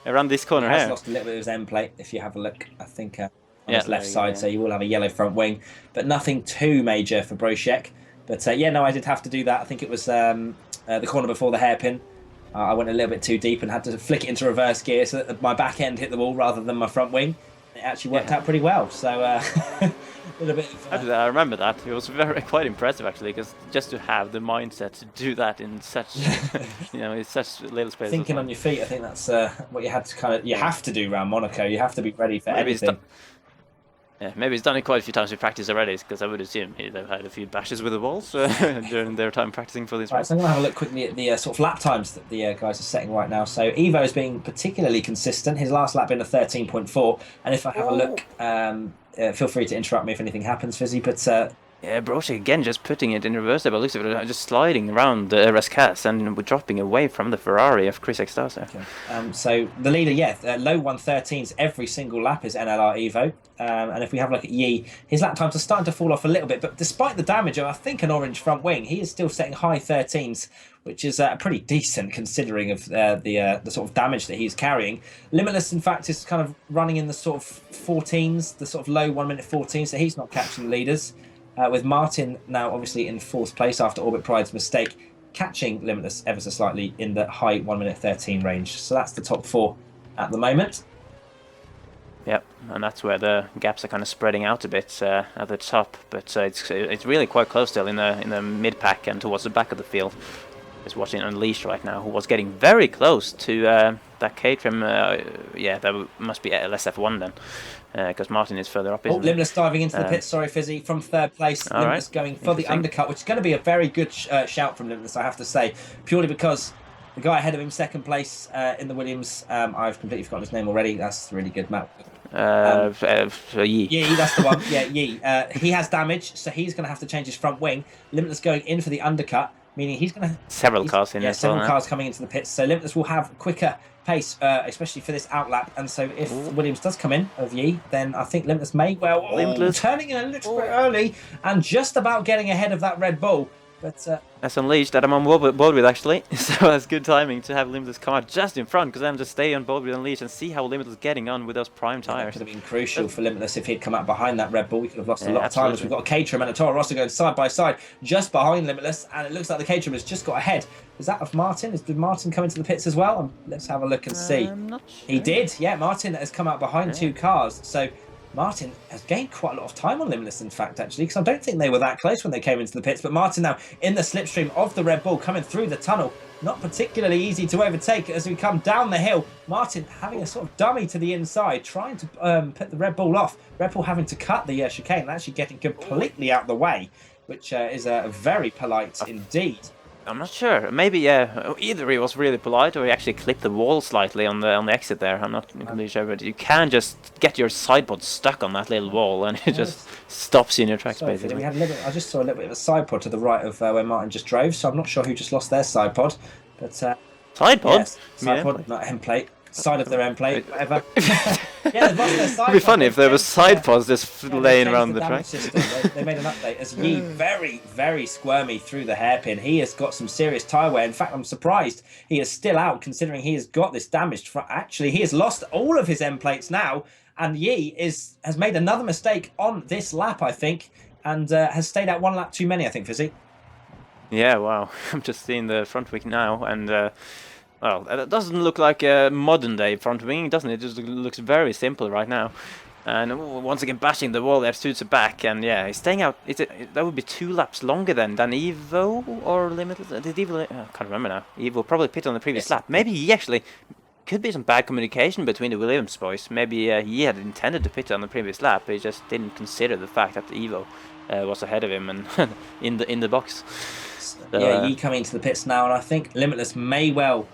Around this corner here. He has lost a little bit of his end plate if you have a look, I think, on his left side, so you will have a yellow front wing, but nothing too major for Brochek. But yeah, no, I did have to do that. I think it was the corner before the hairpin. I went a little bit too deep and had to flick it into reverse gear so that my back end hit the wall rather than my front wing. It actually worked out pretty well, so a little bit of, I remember that. It was quite impressive actually, because just to have the mindset to do that in such you know, in such little space. Thinking on your feet, I think that's what you had to you have to do around Monaco. You have to be ready for anything. Maybe he's done it quite a few times in practice already, because I would assume they've had a few bashes with the walls during their time practicing for this race. So I'm going to have a look quickly at the sort of lap times that the guys are setting right now. So Evo is being particularly consistent. His last lap being a 13.4. And if I have a look, feel free to interrupt me if anything happens, Fizzy. But yeah, Brochek again just putting it in reverse there, but looks of it just sliding around the RSCAS and dropping away from the Ferrari of Chris Extase. Okay. So the leader, low 113s every single lap is NLR Evo. And if we have a look at Yi, his lap times are starting to fall off a little bit, but despite the damage of, I think, an orange front wing, he is still setting high 13s, which is pretty decent considering of the sort of damage that he's carrying. Limitless, in fact, is kind of running in the sort of 14s, the sort of low 1 minute 14s, so he's not catching the leaders. With Martin now obviously in 4th place after Orbit Pride's mistake, catching Limitless ever so slightly in the high 1 minute 13 range. So that's the top 4 at the moment. Yep, and that's where the gaps are kind of spreading out a bit at the top, but it's really quite close still in the mid pack and towards the back of the field. Just watching Unleashed right now, who was getting very close to that Caterham. That must be LS F1 then. Because Martin is further up. Limitless diving into the pits, sorry Fizzy, from 3rd place. Limitless going for the undercut, which is going to be a very good shout from Limitless, I have to say, purely because the guy ahead of him, 2nd place in the Williams, I've completely forgotten his name already. That's a really good map. Yi. Yi, that's the one. Yeah, Yi. He has damage, so he's going to have to change his front wing. Limitless going in for the undercut, meaning he's going to... Several cars in there. Several cars coming into the pits, so Limitless will have quicker pace, especially for this outlap, and so if Williams does come in of Yi, then I think Limitless may turning in a little bit early and just about getting ahead of that Red Bull. But that's Unleashed that I'm on board with actually, so that's good timing to have Limitless come out just in front, because then just stay on board with Unleashed and see how Limitless is getting on with those prime tyres. That could have been crucial for Limitless if he'd come out behind that Red Bull. We could have lost a lot of time, as we've got a Caterham and a Toro Rosso going side by side just behind Limitless, and it looks like the Caterham has just got ahead. Is that of Martin? Did Martin come into the pits as well? Let's have a look and see. I'm not sure. He did, yeah. Martin has come out behind 2 cars, so Martin has gained quite a lot of time on Limitless, in fact, actually, because I don't think they were that close when they came into the pits. But Martin now in the slipstream of the Red Bull, coming through the tunnel. not particularly easy to overtake as we come down the hill. Martin having a sort of dummy to the inside, trying to put the Red Bull off. Red Bull having to cut the chicane and actually getting completely out of the way, which is very polite indeed. I'm not sure. Maybe either he was really polite or he actually clipped the wall slightly on the exit there. I'm not completely sure, but you can just get your side pod stuck on that little wall and it just stops you in your tracks basically. We had I just saw a little bit of a side pod to the right of where Martin just drove, so I'm not sure who just lost their side pod. But side pod? Yes, side pod, not end plate. Side of their end plate, whatever. Yeah, they've lost their side. It'd be funny if there was side pods just laying around the track. They made an update as Yi very, very squirmy through the hairpin. He has got some serious tyre wear. In fact, I'm surprised he is still out considering he has got this damaged front. Actually, he has lost all of his end plates now, and Yi has made another mistake on this lap, I think, and has stayed out one lap too many, I think, Fisi. Yeah, wow. I'm just seeing the front wing now, and well, it doesn't look like a modern-day front wing, doesn't it? It just looks very simple right now. And once again, bashing the wall there suits it back, and yeah, he's staying out. That would be 2 laps longer than Evo or Limitless. Did Evo? I can't remember now. Evo probably pitted on the previous lap. Maybe he actually could be some bad communication between the Williams boys. Maybe he had intended to pit on the previous lap, but he just didn't consider the fact that Evo was ahead of him and in the box. So, yeah, Yi coming into the pits now, and I think Limitless may well.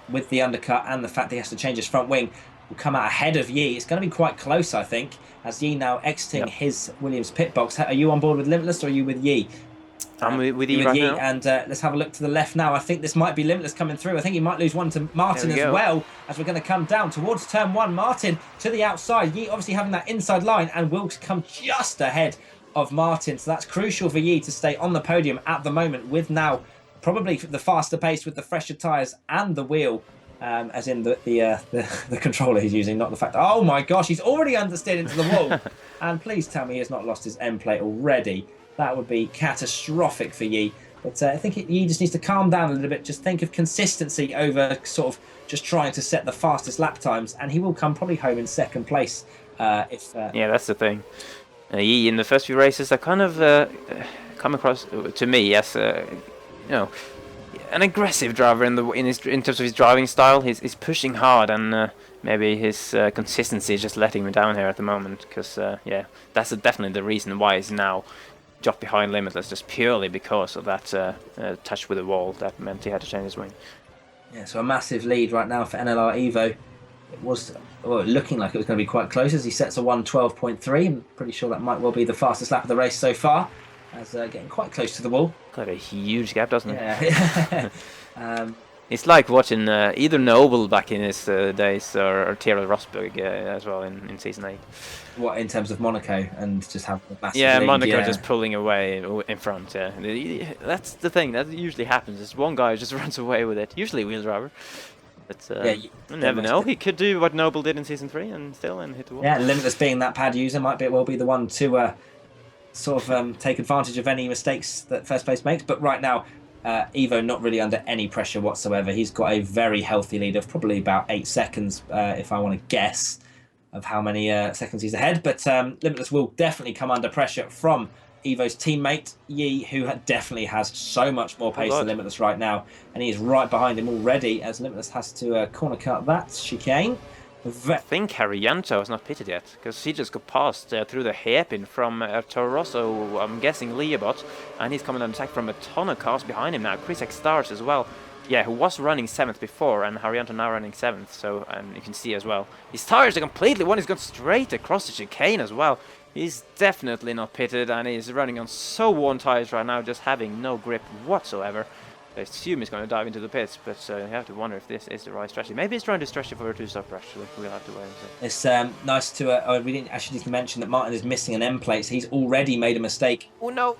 With the undercut and the fact that he has to change his front wing, will come out ahead of Yi. It's going to be quite close, I think, as Yi now exiting his Williams pit box. Are you on board with Limitless or are you with Yi? I'm with Yi right now. And let's have a look to the left now. I think this might be Limitless coming through. I think he might lose one to Martin as well, as we're going to come down towards turn 1. Martin to the outside. Yi obviously having that inside line and will come just ahead of Martin. So that's crucial for Yi to stay on the podium at the moment with now probably the faster pace with the fresher tyres and the wheel, as in the controller he's using, not the fact. Oh my gosh, he's already understeered into the wall. And please tell me he has not lost his end plate already. That would be catastrophic for Yi. But I think Yi just needs to calm down a little bit. Just think of consistency over sort of just trying to set the fastest lap times, and he will come probably home in 2nd place. Yeah, that's the thing. Yi in the first few races, I kind of come across to me as. You know, an aggressive driver in terms of his driving style. He's pushing hard, and maybe his consistency is just letting him down here at the moment. Because yeah, that's definitely the reason why he's now dropped behind Limitless, just purely because of that touch with the wall that meant he had to change his wing. Yeah, so a massive lead right now for NLR Evo. It was looking like it was going to be quite close as he sets a 1:12.3. I'm pretty sure that might well be the fastest lap of the race so far. As getting quite close to the wall. Got a huge gap, doesn't it? Yeah. It's like watching either Noble back in his days or Tyrrell Rosberg as well in Season 8. What, in terms of Monaco and just have a massive lead? Monaco just pulling away in front, yeah. That's the thing, that usually happens, is one guy just runs away with it, usually wheel driver. But you never know, he could do what Noble did in Season 3 and hit the wall. Yeah, Limitless being that pad user might well be the one to... sort of take advantage of any mistakes that first place makes. But right now, Evo not really under any pressure whatsoever. He's got a very healthy lead of probably about 8 seconds, if I want to guess, of how many seconds he's ahead. But Limitless will definitely come under pressure from Evo's teammate, Yi, who definitely has so much more pace than Limitless right now. And he is right behind him already, as Limitless has to corner cut that chicane. I think Haryanto has not pitted yet, because he just got past through the hairpin from Toro Rosso, I'm guessing Leobot, and he's coming on attack from a ton of cars behind him now. Chris X Stars as well, yeah, who was running 7th before, and Haryanto now running 7th, so you can see as well. His tyres are completely, one is gone straight across the chicane as well. He's definitely not pitted, and he's running on so worn tyres right now, just having no grip whatsoever. I assume he's going to dive into the pits, but you have to wonder if this is the right strategy. Maybe he's trying to stretch it for a 2-stopper, actually. We'll have to wait and see. It's nice to... we didn't actually mention that Martin is missing an end plate, so he's already made a mistake. Oh, no.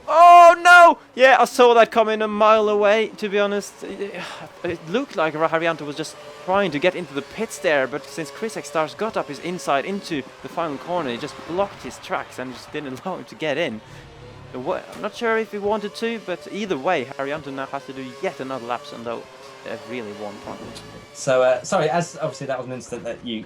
Oh, no! Yeah, I saw that coming a mile away, to be honest. It looked like Haryanto was just trying to get into the pits there, but since Chris X Stars got up his inside into the final corner, he just blocked his tracks and just didn't allow him to get in. I'm not sure if he wanted to, but either way, Haryanto now has to do yet another lap, and though really one point. So, sorry, as obviously that was an incident that you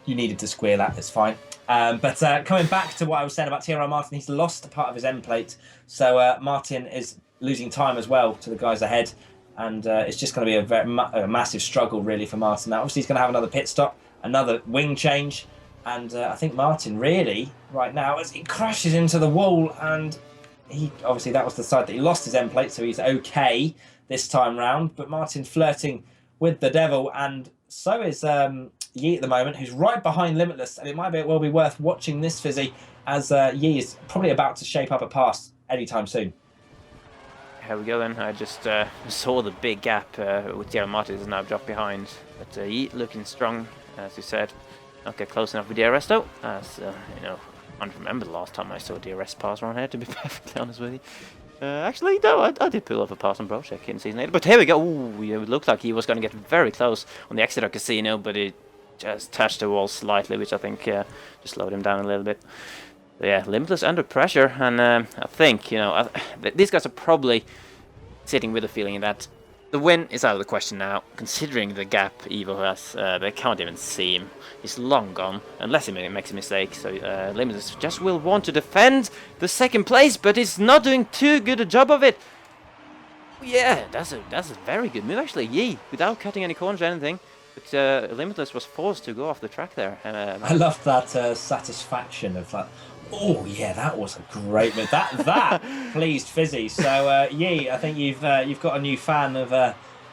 needed to squeal at, it's fine. But coming back to what I was saying about TRI Martin, he's lost a part of his end plate. So Martin is losing time as well to the guys ahead. and it's just going to be a massive struggle really for Martin. Now, obviously, he's going to have another pit stop, another wing change, and I think Martin really right now as he crashes into the wall, and he obviously that was the side that he lost his end plate, so he's okay this time round. But Martin flirting with the devil, and so is Yi at the moment, who's right behind Limitless, and it might well be worth watching this Fisi, as Yi is probably about to shape up a pass anytime soon. Here we go then. I just saw the big gap with xMattyG is now dropped behind, but Yi looking strong, as you said. Not get close enough with DRS though, as you know, I don't remember the last time I saw DRS pass around here, to be perfectly honest with you. Actually, no, I did pull off a pass on Brochek in Season 8, but here we go. Ooh, it looked like he was going to get very close on the Exeter Casino, but it just touched the wall slightly, which I think just slowed him down a little bit. But yeah, Limitless under pressure, and I think, you know, these guys are probably sitting with the feeling that the win is out of the question now, considering the gap Evo has. They can't even see him. He's long gone, unless he makes a mistake. So Limitless just will want to defend the second place, but he's not doing too good a job of it. Yeah, that's a very good move actually. Yi, without cutting any corners or anything. But Limitless was forced to go off the track there. I love that satisfaction of like, oh yeah, that was a great move. That pleased Fisi. So Yi, I think you've got a new fan of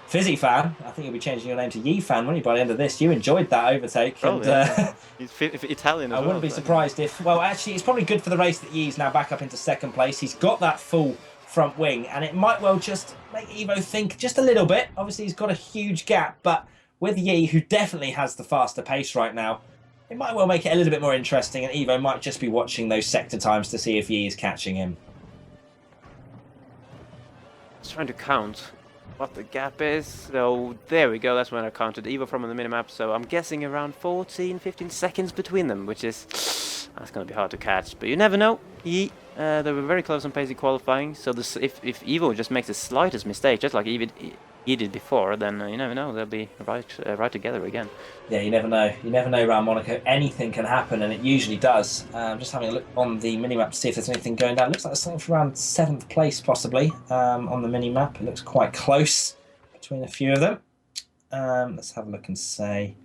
Fisi fan. I think you'll be changing your name to Yi fan, won't you? By the end of this, you enjoyed that overtake. Probably, and, he's Italian as I wouldn't be surprised if. Well, actually, it's probably good for the race that Yi's now back up into second place. He's got that full front wing, and it might well just make Evo think just a little bit. Obviously, he's got a huge gap, but with Yi, who definitely has the faster pace right now, it might well make it a little bit more interesting, and Evo might just be watching those sector times to see if Yi is catching him. Just trying to count what the gap is. So there we go, that's when I counted Evo from on the minimap. So I'm guessing around 14-15 seconds between them, which is, that's going to be hard to catch. But you never know. Yi, they were very close on pace in qualifying. So this, if Evo just makes the slightest mistake, just like he did before, then you never know, they'll be right together again. Yeah, you never know. You never know around Monaco. Anything can happen, and it usually does. Just having a look on the minimap to see if there's anything going down. It looks like there's something for around 7th place, possibly, on the minimap. It looks quite close between a few of them. Let's have a look and say...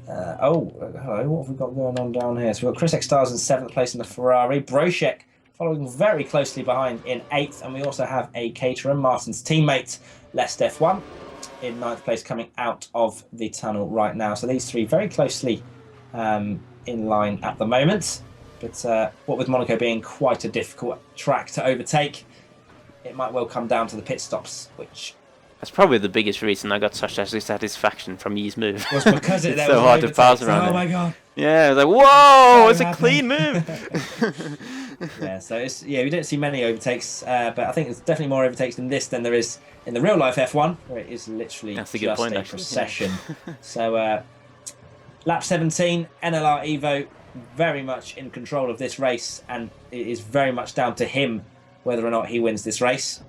hello, what have we got going on down here? So we've got Chris X Stars in 7th place in the Ferrari. Brochek following very closely behind in 8th, and we also have a caterer, Martin's teammate, Lest F1, in 9th place, coming out of the tunnel right now. So these three very closely in line at the moment. But what with Monaco being quite a difficult track to overtake, it might well come down to the pit stops, which... That's probably the biggest reason I got such a satisfaction from Yi's move. Was because it's so hard to pass around. Oh my god! Yeah, I was like, whoa! It's a clean move. Yeah, so it's, yeah, we don't see many overtakes, but I think there's definitely more overtakes than this than there is in the real life F1, where it is literally just a procession. So lap 17, NLR Evo very much in control of this race, and it is very much down to him whether or not he wins this race.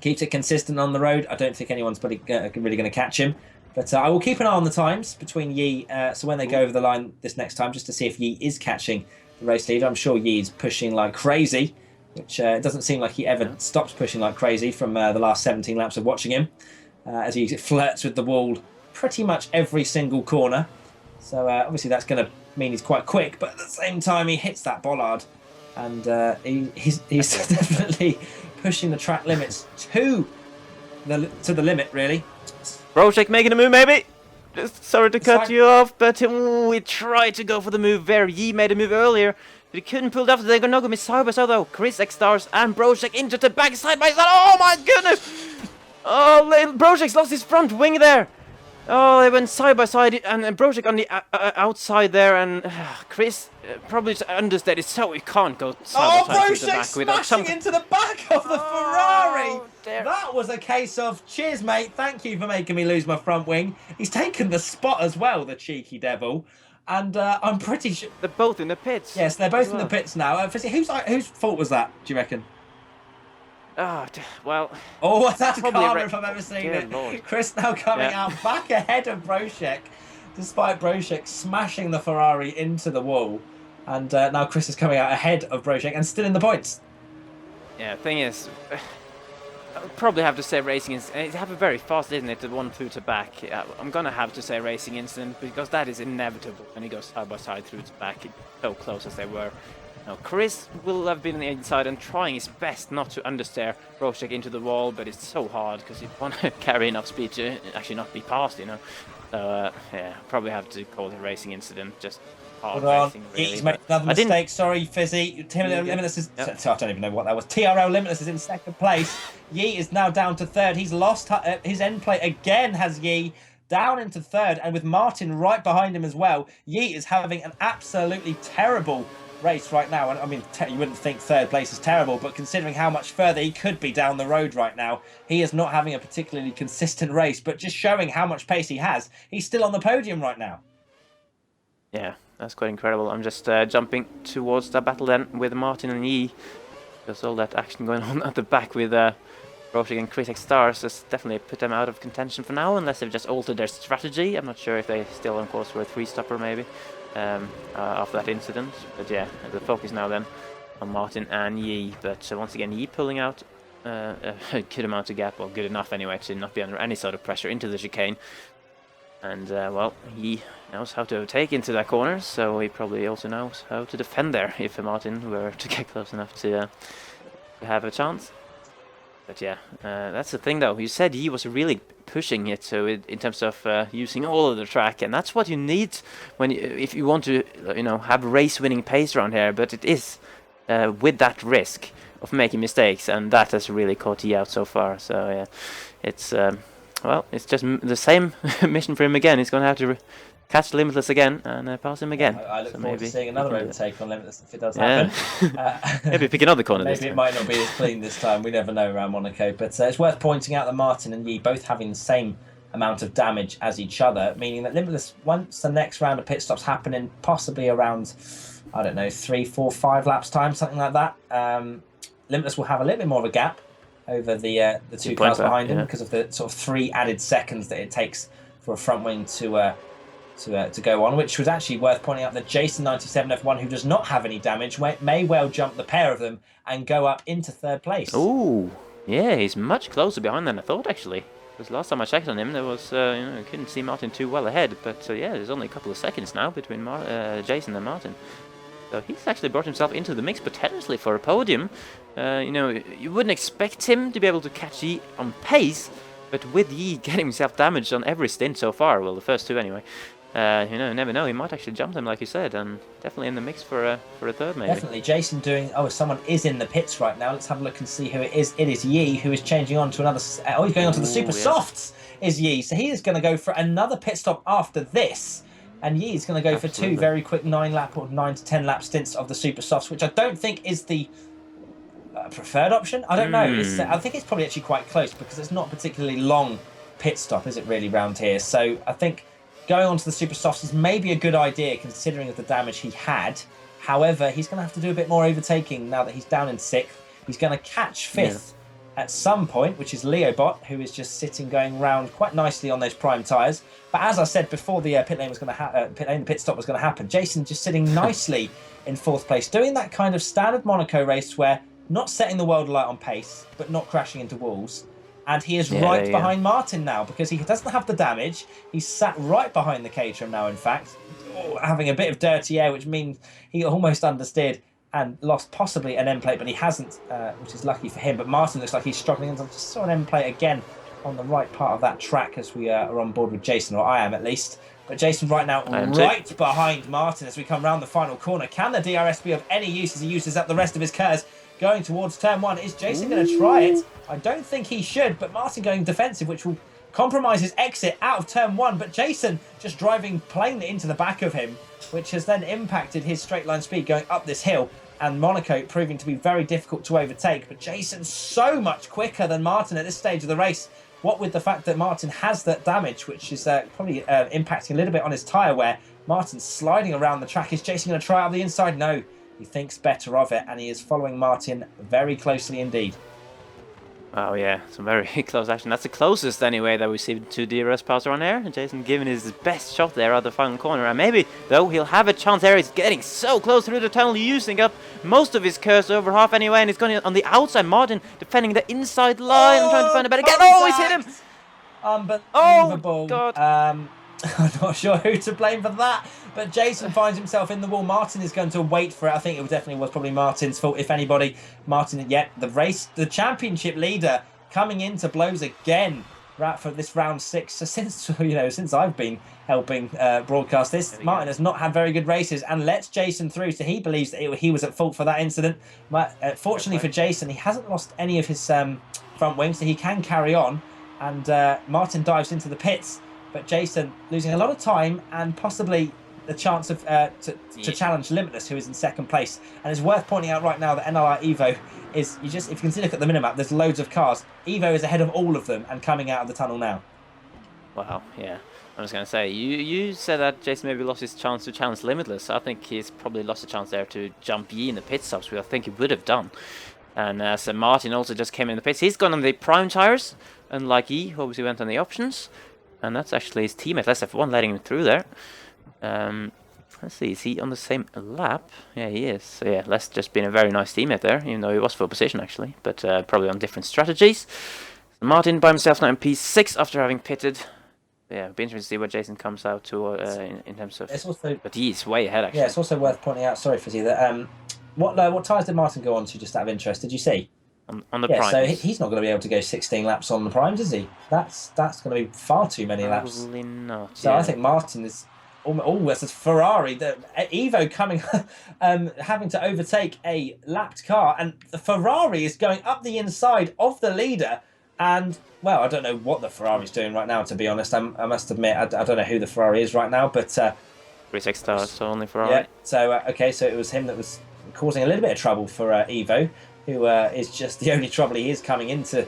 Keeps it consistent on the road. I don't think anyone's really going to catch him. But I will keep an eye on the times between Yi, so when they go over the line this next time, just to see if Yi is catching the race leader. I'm sure Yi is pushing like crazy, which it doesn't seem like he ever stops pushing like crazy from the last 17 laps of watching him, as he flirts with the wall pretty much every single corner. So obviously that's going to mean he's quite quick, but at the same time he hits that bollard, and he's definitely pushing the track limits to the limit, really. Brochek making a move, maybe? Just sorry to cut you off, but we tried to go for the move there. Yi made a move earlier, but he couldn't pull it off. They're going to go side by side, though. Chris X Stars and Brochek into the back, side by side. Oh my goodness! Oh, Brochek's lost his front wing there. Oh, they went side by side, and Brochek on the outside there, and Chris probably just understated, so he can't go side by side to the back without something. Into the back of the Ferrari! That was a case of, cheers mate, thank you for making me lose my front wing. He's taken the spot as well, the cheeky devil, and I'm pretty sure... They're both in the pits. Yes, they're both in the pits now. Whose fault was that, do you reckon? Oh, well... Oh, that's karma if I've ever seen it. Lord. Chris now coming out back ahead of Brochek, despite Brochek smashing the Ferrari into the wall. And now Chris is coming out ahead of Brochek and still in the points. Yeah, thing is... probably have to say Racing Incident. They have a very fast, isn't it? The 1-2 to back. I'm gonna have to say Racing Incident because that is inevitable when he goes side by side through to back, so close as they were. Now, Chris will have been on the inside and trying his best not to understeer Rocek into the wall, but it's so hard because you want to carry enough speed to actually not be passed, you know. So, yeah, probably have to call it Racing Incident. Just hard racing, really. He's made another mistake. Sorry, Fisi. Limitless is... I don't even know what that was. TRL Limitless is in second place. Yi is now down to third. He's lost his end plate again, has Yi. Down into third, and with Martin right behind him as well. Yi is having an absolutely terrible race right now. And I mean, you wouldn't think third place is terrible, but considering how much further he could be down the road right now, he is not having a particularly consistent race, but just showing how much pace he has. He's still on the podium right now. Yeah, that's quite incredible. I'm just jumping towards the battle then with Martin and Yi. There's all that action going on at the back with Rocek and Chris X Stars. Has definitely put them out of contention for now, unless they've just altered their strategy. I'm not sure if they still on course for a 3-stopper maybe. After that incident, but yeah, the focus now then on Martin and Yi. But once again, Yi pulling out a good amount of gap, well, good enough anyway to not be under any sort of pressure into the chicane. And well, he knows how to overtake into that corner, so he probably also knows how to defend there if Martin were to get close enough to have a chance. But yeah, that's the thing though. You said he was really pushing it, so in terms of using all of the track, and that's what you need when if you want to, you know, have race-winning pace around here. But it is with that risk of making mistakes, and that has really caught he out so far. So yeah, it's well, it's just the same mission for him again. He's going to have to catch Limitless again and pass him again. I look forward to seeing another overtake on Limitless if it does happen. Maybe pick another corner this time. Maybe it might not be as clean this time. We never know around Monaco. But it's worth pointing out that Martin and Yi both having the same amount of damage as each other, meaning that Limitless, once the next round of pit stops happening, possibly around, I don't know, 3, 4, 5 laps time, something like that, Limitless will have a little bit more of a gap over the two cars behind him because of the sort of 3 added seconds that it takes for a front wing to go on, which was actually worth pointing out that Jason 97 F1, who does not have any damage, may well jump the pair of them and go up into third place. Oh, yeah, he's much closer behind than I thought actually. Because last time I checked on him, there was you couldn't see Martin too well ahead, but yeah, there's only a couple of seconds now between Jason and Martin. So he's actually brought himself into the mix potentially for a podium. You know, you wouldn't expect him to be able to catch Yi on pace, but with Yi getting himself damaged on every stint so far, well, the first 2 anyway. You know, never know. He might actually jump them, like you said, and definitely in the mix for a third, maybe. Definitely, Jason doing. Oh, someone is in the pits right now. Let's have a look and see who it is. It is Yi, who is changing on to another. Oh, he's going on to the Super Softs. Is Yi? So he is going to go for another pit stop after this, and Yi is going to go for 2 very quick 9-lap or 9 to 10 lap stints of the Super Softs, which I don't think is the preferred option. I don't know. I think it's probably actually quite close because it's not a particularly long pit stop, is it really, round here? So I think going on to the Super Softs is maybe a good idea considering the damage he had. However, he's going to have to do a bit more overtaking now that he's down in 6th. He's going to catch 5th at some point, which is Leobot, who is just sitting going round quite nicely on those prime tyres. But as I said before, the pit stop was going to happen. Jason just sitting nicely in 4th place, doing that kind of standard Monaco race where not setting the world alight on pace, but not crashing into walls. And he is right behind Martin now because he doesn't have the damage. He's sat right behind the Caterham now, in fact, having a bit of dirty air, which means he almost understeered and lost possibly an end plate, but he hasn't, which is lucky for him. But Martin looks like he's struggling. And I just saw an end plate again on the right part of that track as we are on board with Jason, or I am at least. But Jason right now right behind Martin as we come round the final corner. Can the DRS be of any use as he uses up the rest of his curves? Going towards turn 1. Is Jason going to try it? I don't think he should, but Martin going defensive, which will compromise his exit out of turn 1. But Jason just driving plainly into the back of him, which has then impacted his straight line speed going up this hill. And Monaco proving to be very difficult to overtake. But Jason's so much quicker than Martin at this stage of the race. What with the fact that Martin has that damage, which is probably impacting a little bit on his tyre wear. Martin's sliding around the track. Is Jason going to try out the inside? No. He thinks better of it, and he is following Martin very closely indeed. Oh yeah, some very close action. That's the closest anyway that we've seen to DRS pass on air. And Jason giving his best shot there at the final corner. And maybe, though, he'll have a chance there. He's getting so close through the tunnel, using up most of his curse over half anyway. And he's going on the outside. Martin defending the inside line, trying to find a better get. Oh, he's hit him! Unbelievable. Oh, God. I'm not sure who to blame for that. But Jason finds himself in the wall. Martin is going to wait for it. I think it definitely was probably Martin's fault, if anybody. Martin, yet the race, the championship leader, coming into blows again for this round 6. So since I've been helping broadcast this, Martin has not had very good races and lets Jason through. So he believes that he was at fault for that incident. But fortunately for Jason, he hasn't lost any of his front wings, so he can carry on. And Martin dives into the pits. But Jason losing a lot of time and possibly the chance of to challenge Limitless, who is in second place. And it's worth pointing out right now that NLR Evo is, if you can see, look at the minimap, there's loads of cars. Evo is ahead of all of them and coming out of the tunnel now. Wow, yeah. I was going to say, you said that Jason maybe lost his chance to challenge Limitless. I think he's probably lost a chance there to jump Yi in the pit stops, which I think he would have done. And so Martin also just came in the pits. He's gone on the prime tires, unlike Yi, who obviously went on the options. And that's actually his teammate, SF1, letting him through there. Let's see, is he on the same lap? Yeah, he is. So yeah, Les just been a very nice teammate there, even though he was full position actually, but probably on different strategies. So Martin by himself now in P6 after having pitted. Yeah, it'll be interesting to see what Jason comes out to in terms of. It's also, but he's way ahead actually. Yeah, it's also worth pointing out. Sorry, Fisi, that what tyres did Martin go on to? Just out of interest, did you see? On the primes. So he's not going to be able to go 16 laps on the primes, is he? That's going to be far too many laps. Probably not. So yeah. I think Martin is. Oh, it's a Ferrari. The Evo coming, having to overtake a lapped car, and the Ferrari is going up the inside of the leader. And well, I don't know what the Ferrari's doing right now. To be honest, I must admit I don't know who the Ferrari is right now. But 36 stars, so only Ferrari. Yeah. So okay, so it was him that was causing a little bit of trouble for Evo, who is just the only trouble he is coming into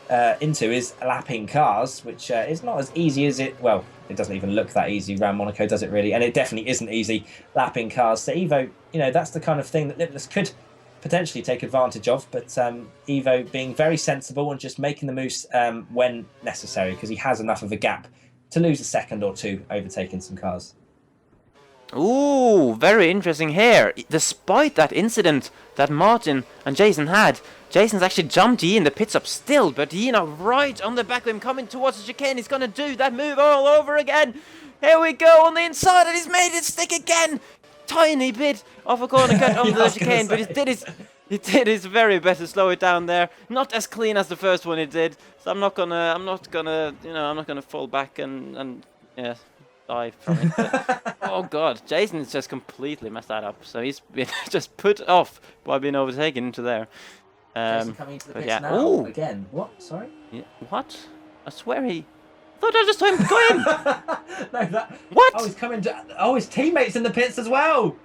is lapping cars, which is not as easy as it. Well, it doesn't even look that easy around Monaco, does it really? And it definitely isn't easy lapping cars. So Evo, that's the kind of thing that Limitless could potentially take advantage of. But Evo being very sensible and just making the moves when necessary, because he has enough of a gap to lose a second or two overtaking some cars. Ooh, very interesting here. Despite that incident that Martin and Jason had, Jason's actually jumped Yi in the pits up still, but Yi now right on the back of him coming towards the chicane. He's going to do that move all over again. Here we go on the inside, and he's made it stick again. Tiny bit off a corner cut on the chicane, but he did his very best to slow it down there. Not as clean as the first one he did. So I'm not gonna fall back and yeah, die from it. But, oh god, Jason's just completely messed that up. So he's been just put off by being overtaken into there. Jason coming into the pits now. Ooh. Again. What? Sorry? Yeah. What? I swear I thought I just saw him go in. No, that. What? Oh, he's coming to. Oh, his teammates in the pits as well.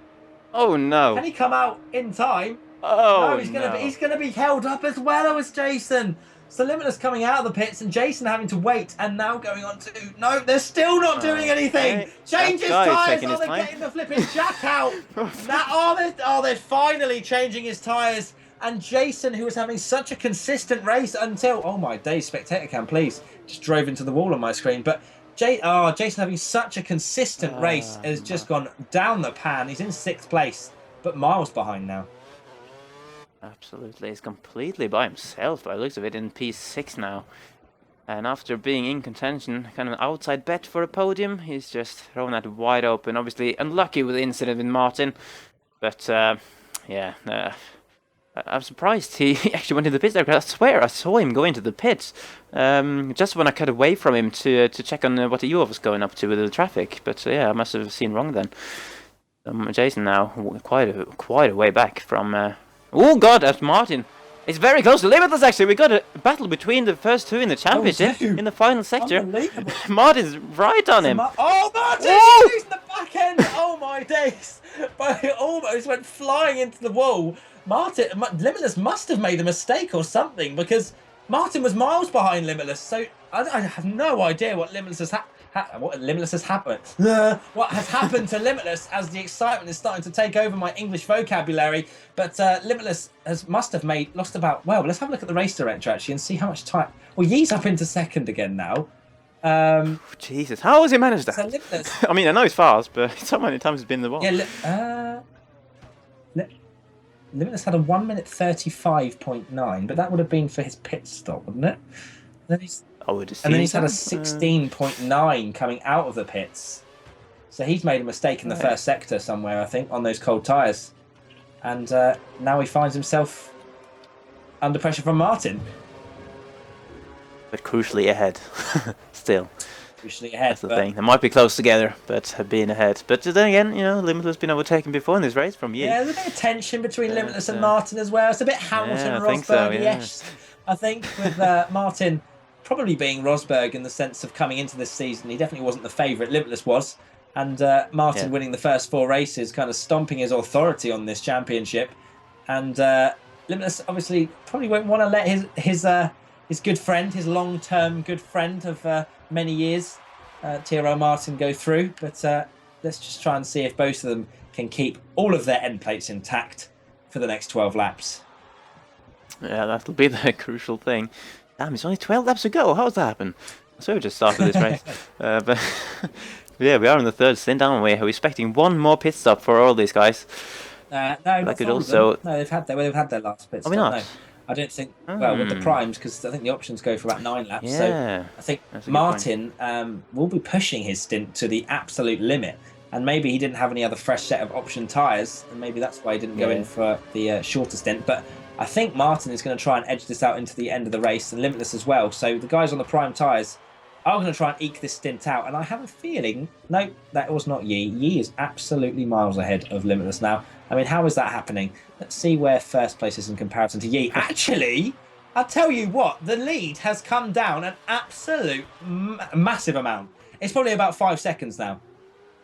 Oh no. Can he come out in time? Oh no, he's gonna be held up as well as Jason. So Limitless coming out of the pits and Jason having to wait and now going on to... No, they're still not doing anything. Okay. Change his tyres. Oh, they're getting the flipping jack out. They're finally changing his tyres. And Jason, who was having such a consistent race until... Oh my days, spectator cam, please. Just drove into the wall on my screen. But Jason having such a consistent race has just gone down the pan. He's in 6th place, but miles behind now. Absolutely, he's completely by himself by the looks of it in P6 now. And after being in contention, kind of an outside bet for a podium, he's just thrown that wide open. Obviously unlucky with the incident with Martin. But I'm surprised he actually went into the pits there, because I swear I saw him go into the pits. Just when I cut away from him to check on what the UO was going up to with the traffic. But yeah, I must have seen wrong then. Jason now quite a way back from... Oh god, that's Martin. It's very close to Limitless actually. We got a battle between the first two in the championship in the final sector. Martin's right on him. Martin! He's in the back end! Oh my days! But he almost went flying into the wall. Limitless must have made a mistake or something, because Martin was miles behind Limitless. So I have no idea what Limitless has What Limitless has happened? What has happened to Limitless as the excitement is starting to take over my English vocabulary? But Limitless must have lost about. Well, let's have a look at the race director actually and see how much time. Well, Yee's up into second again now. Jesus, how has he managed that? So Limitless, I mean, I know he's fast, but so many times he's been in the wall. Yeah, Limitless had a 1 minute 35.9, but that would have been for his pit stop, wouldn't it? Then he's had a 16.9 coming out of the pits. So he's made a mistake in the first sector somewhere, I think, on those cold tyres. And now he finds himself under pressure from Martin. But crucially ahead, still. Crucially ahead. That's the thing. They might be close together, but have been ahead. But then again, you know, Limitless has been overtaken before in this race from Yee. Yeah, there's a bit of tension between Limitless and Martin as well. It's a bit Hamilton-Rosberg-ish, I think, with Martin probably being Rosberg in the sense of coming into this season. He definitely wasn't the favourite, Limitless was. And Martin winning the first 4 races, kind of stomping his authority on this championship. And Limitless obviously probably won't want to let his good friend, his long-term good friend of many years, Tyrrell Martin, go through. But let's just try and see if both of them can keep all of their end plates intact for the next 12 laps. Yeah, that'll be the crucial thing. Damn, it's only 12 laps to go. How's that happen? So we just started this race. But yeah, we are in the 3rd stint, aren't we? We're expecting one more pit stop for all these guys. No, that could also... No, they've had their last pit stop. Are we not? No. I don't think. Well, with the primes, because I think the options go for about 9 laps. Yeah, so I think Martin will be pushing his stint to the absolute limit, and maybe he didn't have any other fresh set of option tyres, and maybe that's why he didn't go in for the shorter stint. But I think Martin is going to try and edge this out into the end of the race, and Limitless as well. So the guys on the prime tyres are going to try and eke this stint out, and I have a feeling, no, that was not Yee. Yee is absolutely miles ahead of Limitless now. I mean, how is that happening? Let's see where first place is in comparison to Yee. Actually, I'll tell you what, the lead has come down an absolute massive amount. It's probably about 5 seconds now.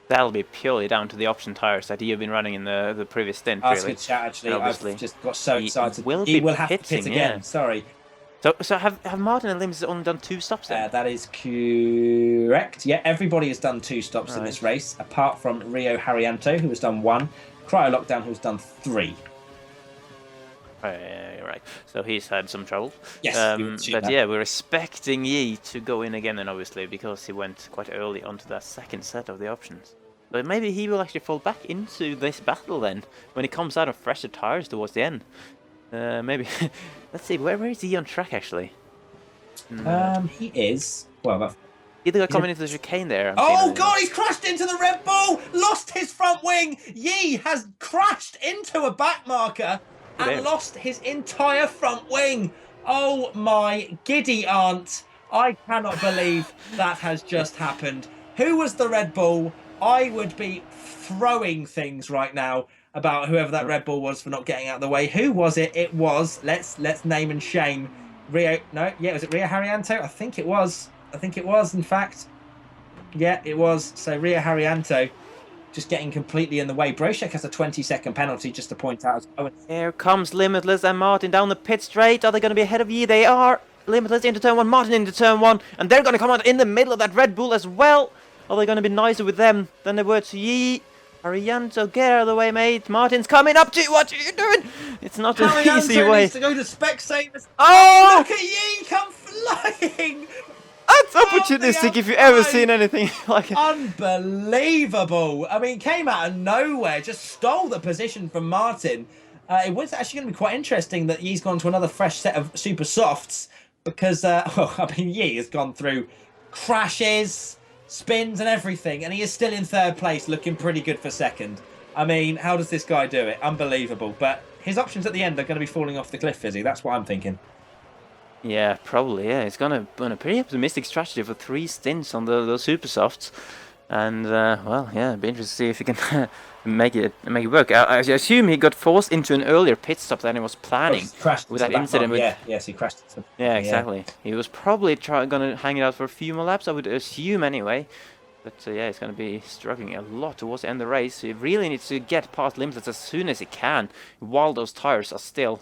That'll be purely down to the option tyres that you've been running in the previous stint, That's really. a good chat, actually. Obviously, I've just got so excited. He will have to pit again, sorry. So have Martin and Limitless only done 2 stops then? That is correct. Yeah, everybody has done 2 stops in this race, apart from Rio Haryanto, who has done 1, Cryo Lockdown, who's done 3. Right. So he's had some trouble. Yes, but yeah, we're expecting Yee to go in again then, obviously, because he went quite early onto that second set of the options. But maybe he will actually fall back into this battle then, when he comes out of fresher tyres towards the end. Maybe. Let's see, where is he on track actually? He is. Well, either coming into the chicane there. Oh god, he's crashed into the Red Bull! Lost his front wing! Yee has crashed into a back marker and lost his entire front wing! Oh my giddy aunt! I cannot believe that has just happened. Who was the Red Bull? I would be throwing things right now about whoever that Red Bull was for not getting out of the way. Who was it? It was, let's name and shame, Rio. No, yeah, was it Rio Haryanto? I think it was, in fact. Yeah, it was. So Rio Haryanto just getting completely in the way. Broshek has a 20-second penalty, just to point out. Here comes Limitless and Martin down the pit straight. Are they going to be ahead of Yee? They are. Limitless into turn 1, Martin into turn 1, and they're going to come out in the middle of that Red Bull as well. Are they going to be nicer with them than they were to Yee? Haryanto, get out of the way, mate. Martin's coming up to you. What are you doing? It's not an easy way. Needs to go to Specsavers. Oh! Look at Yee come flying. That's opportunistic if you've ever seen anything like it. Unbelievable. I mean, came out of nowhere, just stole the position from Martin. It was actually going to be quite interesting that Yee's gone to another fresh set of super softs because, Yee has gone through crashes, spins and everything, and he is still in 3rd place, looking pretty good for 2nd. I mean, how does this guy do it? Unbelievable. But his options at the end are going to be falling off the cliff, Fisi. That's what I'm thinking. Yeah, probably, yeah. It's gonna be a pretty optimistic strategy for 3 stints on those super softs. And, well, yeah, it'd be interesting to see if he can make it work. I assume he got forced into an earlier pit stop than he was planning with that incident. Yes, he crashed. Yeah, exactly. He was probably going to hang it out for a few more laps, I would assume anyway. But yeah, he's going to be struggling a lot towards the end of the race. He really needs to get past Limitless as soon as he can, while those tires are still,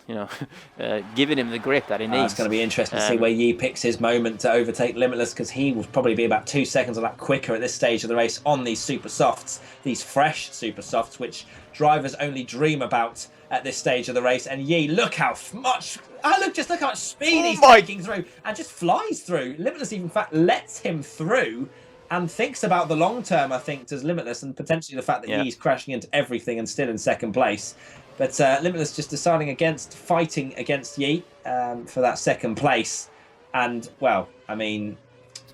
giving him the grip that he needs. It's going to be interesting to see where Yi picks his moment to overtake Limitless, because he will probably be about 2 seconds on that quicker at this stage of the race on these super softs, these fresh super softs, which drivers only dream about at this stage of the race. And Yi, look how much... look how much speed he's taking through, and just flies through. Limitless, in fact, lets him through. And thinks about the long term, I think, does Limitless, and potentially the fact that he's crashing into everything and still in second place. But Limitless just deciding against fighting against Yi for that second place. And, well, I mean,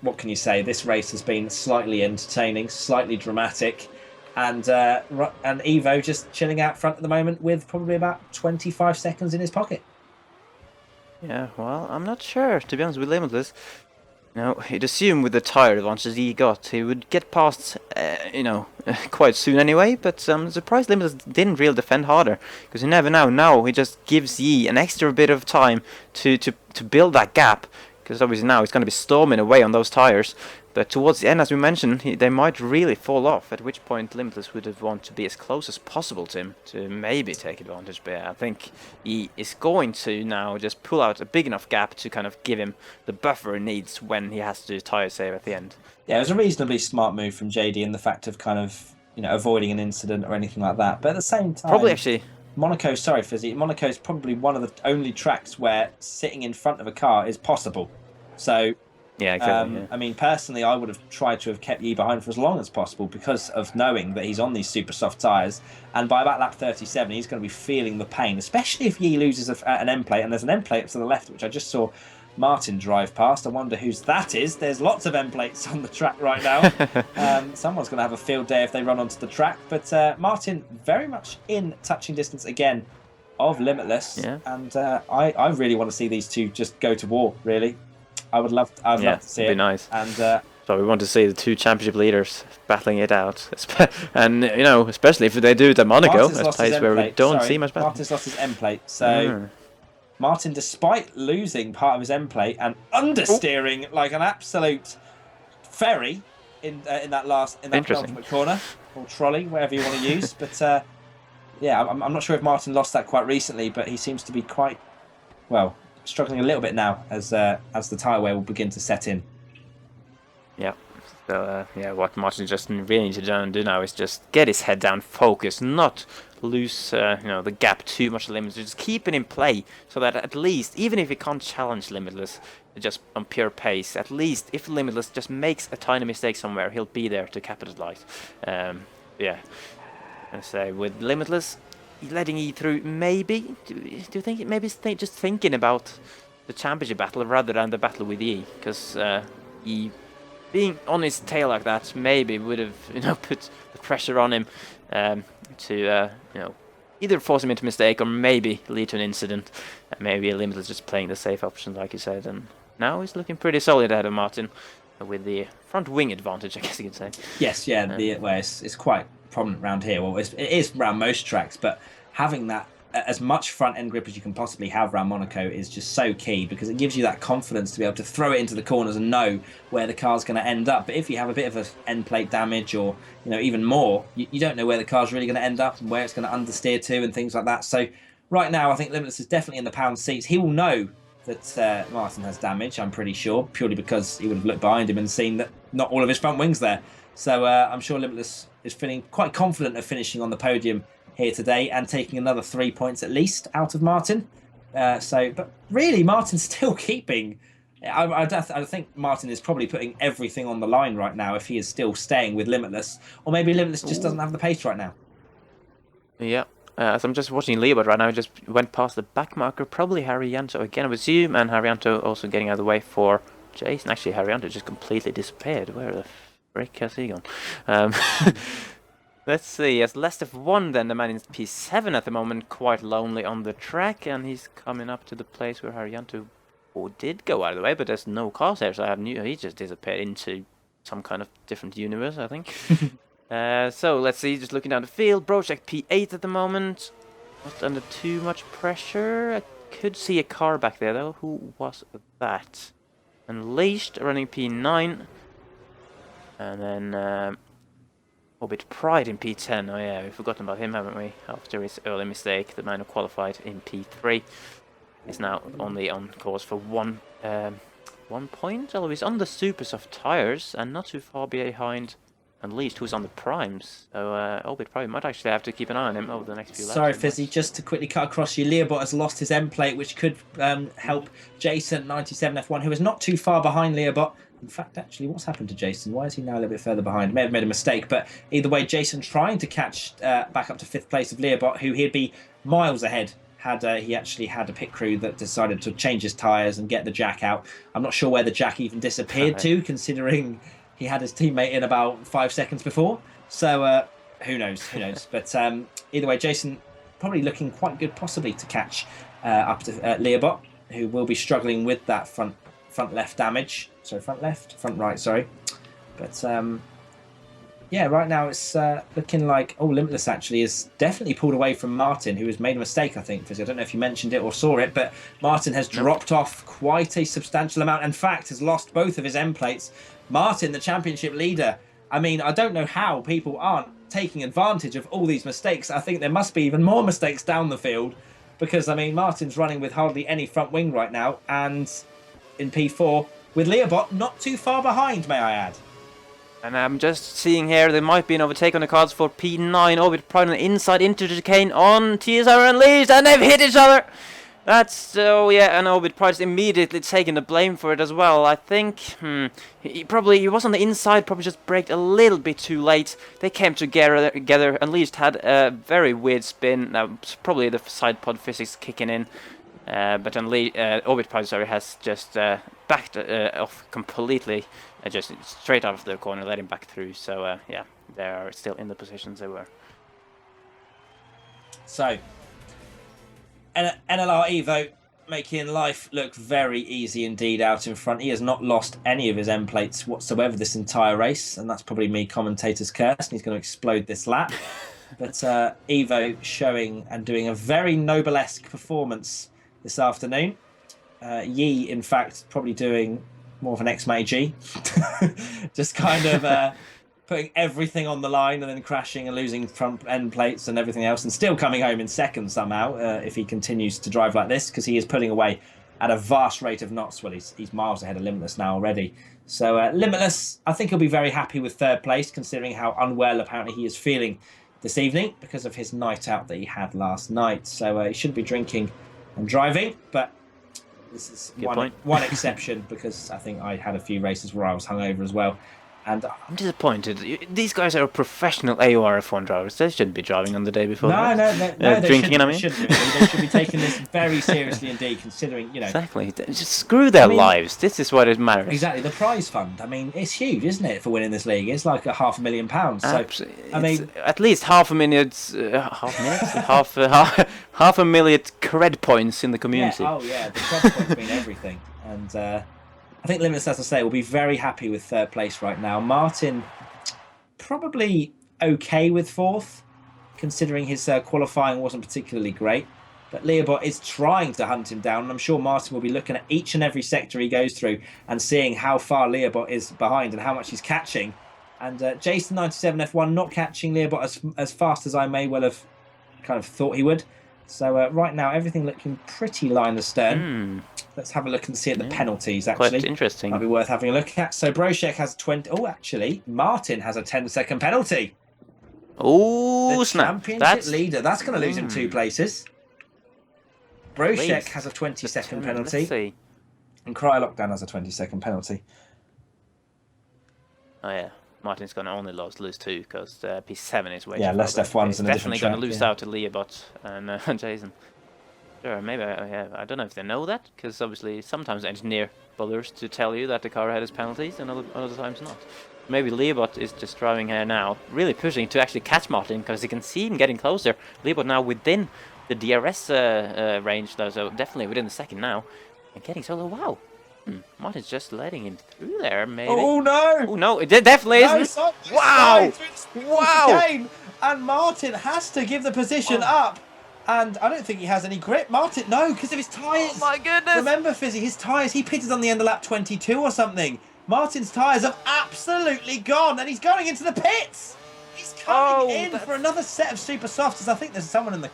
what can you say? This race has been slightly entertaining, slightly dramatic. And Evo just chilling out front at the moment with probably about 25 seconds in his pocket. Yeah, well, I'm not sure, to be honest, with Limitless. You'd assume with the tire advantage he got, he would get past, quite soon anyway. But I'm surprised Limitless didn't really defend harder, because you never know. Now he just gives Yi an extra bit of time to build that gap, because obviously now he's going to be storming away on those tires. But towards the end, as we mentioned, they might really fall off, at which point Limitless would have wanted to be as close as possible to him to maybe take advantage. But yeah, I think he is going to now just pull out a big enough gap to kind of give him the buffer he needs when he has to tire save at the end. Yeah, it was a reasonably smart move from JD in the fact of kind of, avoiding an incident or anything like that. But at the same time... Probably actually... Monaco, sorry Fisi, Monaco is probably one of the only tracks where sitting in front of a car is possible. So... Yeah, exactly. I mean, personally, I would have tried to have kept Yi behind for as long as possible because of knowing that he's on these super soft tyres. And by about lap 37, he's going to be feeling the pain, especially if Yi loses an end plate. And there's an end plate to the left, which I just saw Martin drive past. I wonder whose that is. There's lots of end plates on the track right now. Someone's going to have a field day if they run onto the track. But Martin very much in touching distance again of Limitless. Yeah. And I really want to see these two just go to war, really. I'd love to see it. It'd be nice. And so we want to see the two championship leaders battling it out, and especially if they do it at Monaco, a place where we don't see much battle. Martin's lost his end plate, so Martin, despite losing part of his end plate and understeering like an absolute ferry in that penultimate corner or trolley, whatever you want to use. But I'm not sure if Martin lost that quite recently, but he seems to be quite struggling a little bit now as the tyre wear will begin to set in. Yeah. So what Martin just really needs to do now is just get his head down, focus, not lose the gap too much to Limitless, just keep it in play so that at least, even if he can't challenge Limitless just on pure pace, at least if Limitless just makes a tiny mistake somewhere, he'll be there to capitalize. I say with Limitless letting Yi through, maybe. Do you think maybe just thinking about the championship battle rather than the battle with Yi? Because Yi being on his tail like that maybe would have put the pressure on him to either force him into a mistake or maybe lead to an incident. Maybe Limitless just playing the safe option, like you said, and now he's looking pretty solid ahead of Martin with the front wing advantage, I guess you could say. Yes, it's quite prominent around here. Well, it is around most tracks, but having that as much front end grip as you can possibly have around Monaco is just so key, because it gives you that confidence to be able to throw it into the corners and know where the car's going to end up. But if you have a bit of a end plate damage or even more, you don't know where the car's really going to end up and where it's going to understeer to and things like that. So right now I think Limitless is definitely in the pound seats. He will know that Martin has damage, I'm pretty sure, purely because he would have looked behind him and seen that not all of his front wing's there. So I'm sure Limitless is feeling quite confident of finishing on the podium here today and taking another 3 points at least out of Martin. But really, Martin's still keeping... I think Martin is probably putting everything on the line right now if he is still staying with Limitless. Or maybe Limitless just doesn't have the pace right now. Yeah. So I'm just watching Leobert right now. He just went past the back marker. Probably Haryanto again, I would assume. And Haryanto also getting out of the way for Jason. Actually, Haryanto just completely disappeared. Where the frick has he gone? Let's see. As Last F1 then, the man in P7 at the moment, quite lonely on the track. And he's coming up to the place where Haryanto did go out of the way. But there's no cars there, so I have he just disappeared into some kind of different universe, I think. So let's see, just looking down the field, Brochek P8 at the moment, not under too much pressure. I could see a car back there though. Who was that? Unleashed running P9. And then Orbit Pride in P10. Oh yeah, we've forgotten about him, haven't we? After his early mistake, the man who qualified in P3 is now only on course for 1 point. Although he's on the super soft tires and not too far behind Unleashed, who's on the primes. So Orbit Pride might actually have to keep an eye on him over the next few laps. Sorry, Fizzy, just to quickly cut across you, Leobot has lost his end plate, which could help Jason 97 F1, who is not too far behind Leobot. In fact, actually, what's happened to Jason? Why is he now a little bit further behind? May have made a mistake, but either way, Jason trying to catch back up to 5th place of Leobot, who he'd be miles ahead had he actually had a pit crew that decided to change his tyres and get the jack out. I'm not sure where the jack even disappeared to, considering he had his teammate in about 5 seconds before. So who knows? Who knows? But either way, Jason probably looking quite good, possibly to catch up to Leobot, who will be struggling with that front left damage. Sorry, front right, sorry. But yeah, right now it's looking like Limitless actually is definitely pulled away from Martin, who has made a mistake, I think. I don't know if you mentioned it or saw it, but Martin has dropped off quite a substantial amount. In fact, has lost both of his end plates. Martin, the championship leader. I mean, I don't know how people aren't taking advantage of all these mistakes. I think there must be even more mistakes down the field, because I mean, Martin's running with hardly any front wing right now, and in P4 with Leobot not too far behind, may I add. And I'm just seeing here there might be an overtake on the cards for P9. Orbit Pride on the inside into the chicane on TSR Unleashed, and they've hit each other. That's so yeah, and Orbit Pride's immediately taking the blame for it as well. I think he was on the inside, probably just braked a little bit too late. They came together. Unleashed had a very weird spin. Now probably the side pod physics kicking in. But Orbit Pride has just backed off completely, just straight out of the corner, let him back through. So yeah, they are still in the positions they were. So, NLR Evo making life look very easy indeed out in front. He has not lost any of his end plates whatsoever this entire race, and that's probably me, commentator's curse, and he's going to explode this lap. But Evo showing and doing a very Noblesque performance this afternoon. Yi, in fact, probably doing more of an xMattyG. Just kind of putting everything on the line and then crashing and losing front end plates and everything else, and still coming home in second somehow if he continues to drive like this, because he is pulling away at a vast rate of knots. Well, he's miles ahead of Limitless now already. So Limitless, I think he'll be very happy with 3rd place, considering how unwell apparently he is feeling this evening because of his night out that he had last night. So he shouldn't be drinking and driving, but this is one exception, because I think I had a few races where I was hungover as well. And I'm disappointed. These guys are professional AOR F1 drivers. They shouldn't be driving on the day before. No, they drinking. I shouldn't. They should be taking this very seriously indeed, considering, you know. Exactly. Just screw their lives. This is what it matters. Exactly. The prize fund. I mean, it's huge, isn't it, for winning this league? It's like £500,000. So, I mean, at least half a million cred points in the community. Yeah. Oh yeah, the cred points mean everything, and. I think Limitless, as I say, will be very happy with 3rd place right now. Martin, probably okay with 4th, considering his qualifying wasn't particularly great. But Leobot is trying to hunt him down, and I'm sure Martin will be looking at each and every sector he goes through and seeing how far Leobot is behind and how much he's catching. And Jason 97 F1 not catching Leobot as fast as I may well have kind of thought he would. So right now, everything looking pretty line astern. Let's have a look and see at the penalties, actually. Quite interesting. Might be worth having a look at. So Broshek has 20... Oh, actually, Martin has a 10-second penalty. Oh, snap. Championship leader. That's going to lose him 2 places. Broshek has a 20-second penalty. Let's see. And Cry Lockdown has a 20-second penalty. Oh, yeah. Martin's going to only lose 2, because P7 is way too far. Less F1's in a different definitely going to lose out to Leobot and Jason. Sure, maybe I don't know if they know that, because obviously sometimes the engineer bothers to tell you that the car had its penalties, and other times not. Maybe Leobot is just driving here now, really pushing to actually catch Martin, because you can see him getting closer. Leobot now within the DRS range, though, so definitely within the second now, and getting solo. Wow. Martin's just letting him through there, maybe. Oh no! Oh no, it definitely isn't. Wow! Wow! And Martin has to give the position up. And I don't think he has any grip. Martin, no, because of his tyres. Oh my goodness! Remember, Fizzy, his tyres, he pitted on the end of lap 22 or something. Martin's tyres have absolutely gone, and he's going into the pits. He's coming in for another set of super softs. I think there's someone in the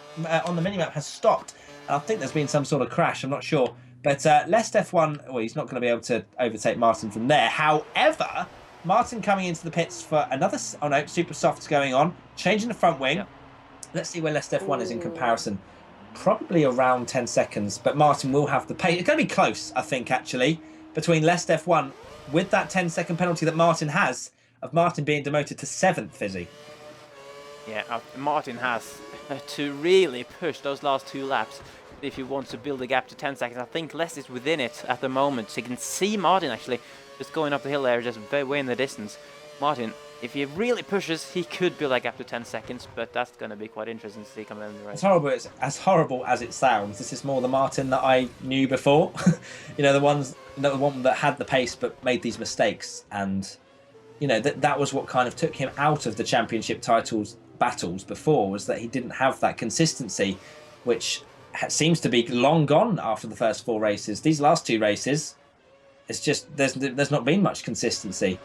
on the minimap has stopped. I think there's been some sort of crash. I'm not sure. But Lest F1, well, he's not going to be able to overtake Martin from there. However, Martin coming into the pits for another... Oh, no, super softs going on. Changing the front wing. Yep. Let's see where Lest F1 is in comparison. Probably around 10 seconds. But Martin will have the pace. It's going to be close, I think, actually, between Lest F1 with that 10-second penalty that Martin has of Martin being demoted to 7th, Fizzy. Yeah, Martin has to really push those last 2 laps if he wants to build a gap to 10 seconds. I think Les is within it at the moment. So you can see Martin actually just going up the hill there, just way in the distance. Martin, if he really pushes, he could build a gap to 10 seconds, but that's going to be quite interesting to see coming in the race. As horrible as it sounds, this is more the Martin that I knew before. You know, the one that had the pace but made these mistakes. And, you know, that was what kind of took him out of the championship battles before, was that he didn't have that consistency, which seems to be long gone after the first 4 races. These last 2 races, it's just there's not been much consistency,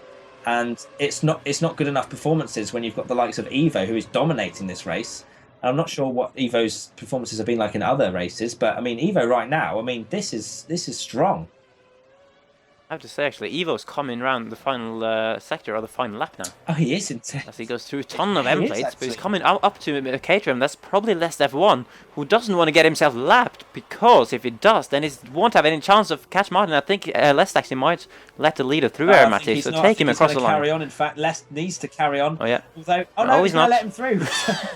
and it's not good enough performances when you've got the likes of Evo, who is dominating this race. And I'm not sure what Evo's performances have been like in other races, but I mean, Evo right now, I mean, this is strong. I have to say, actually, Evo's coming around the final sector, or the final lap now. Oh, he is. As he goes through a ton of end plates, but he's coming up to Caterham. That's probably Lest F1, who doesn't want to get himself lapped, because if he does, then he won't have any chance of catch Martin. I think Lest actually might let the leader through Matty, so take him across the line. Carry on. In fact, Lest needs to carry on. Oh, yeah. Although, he's not let him through.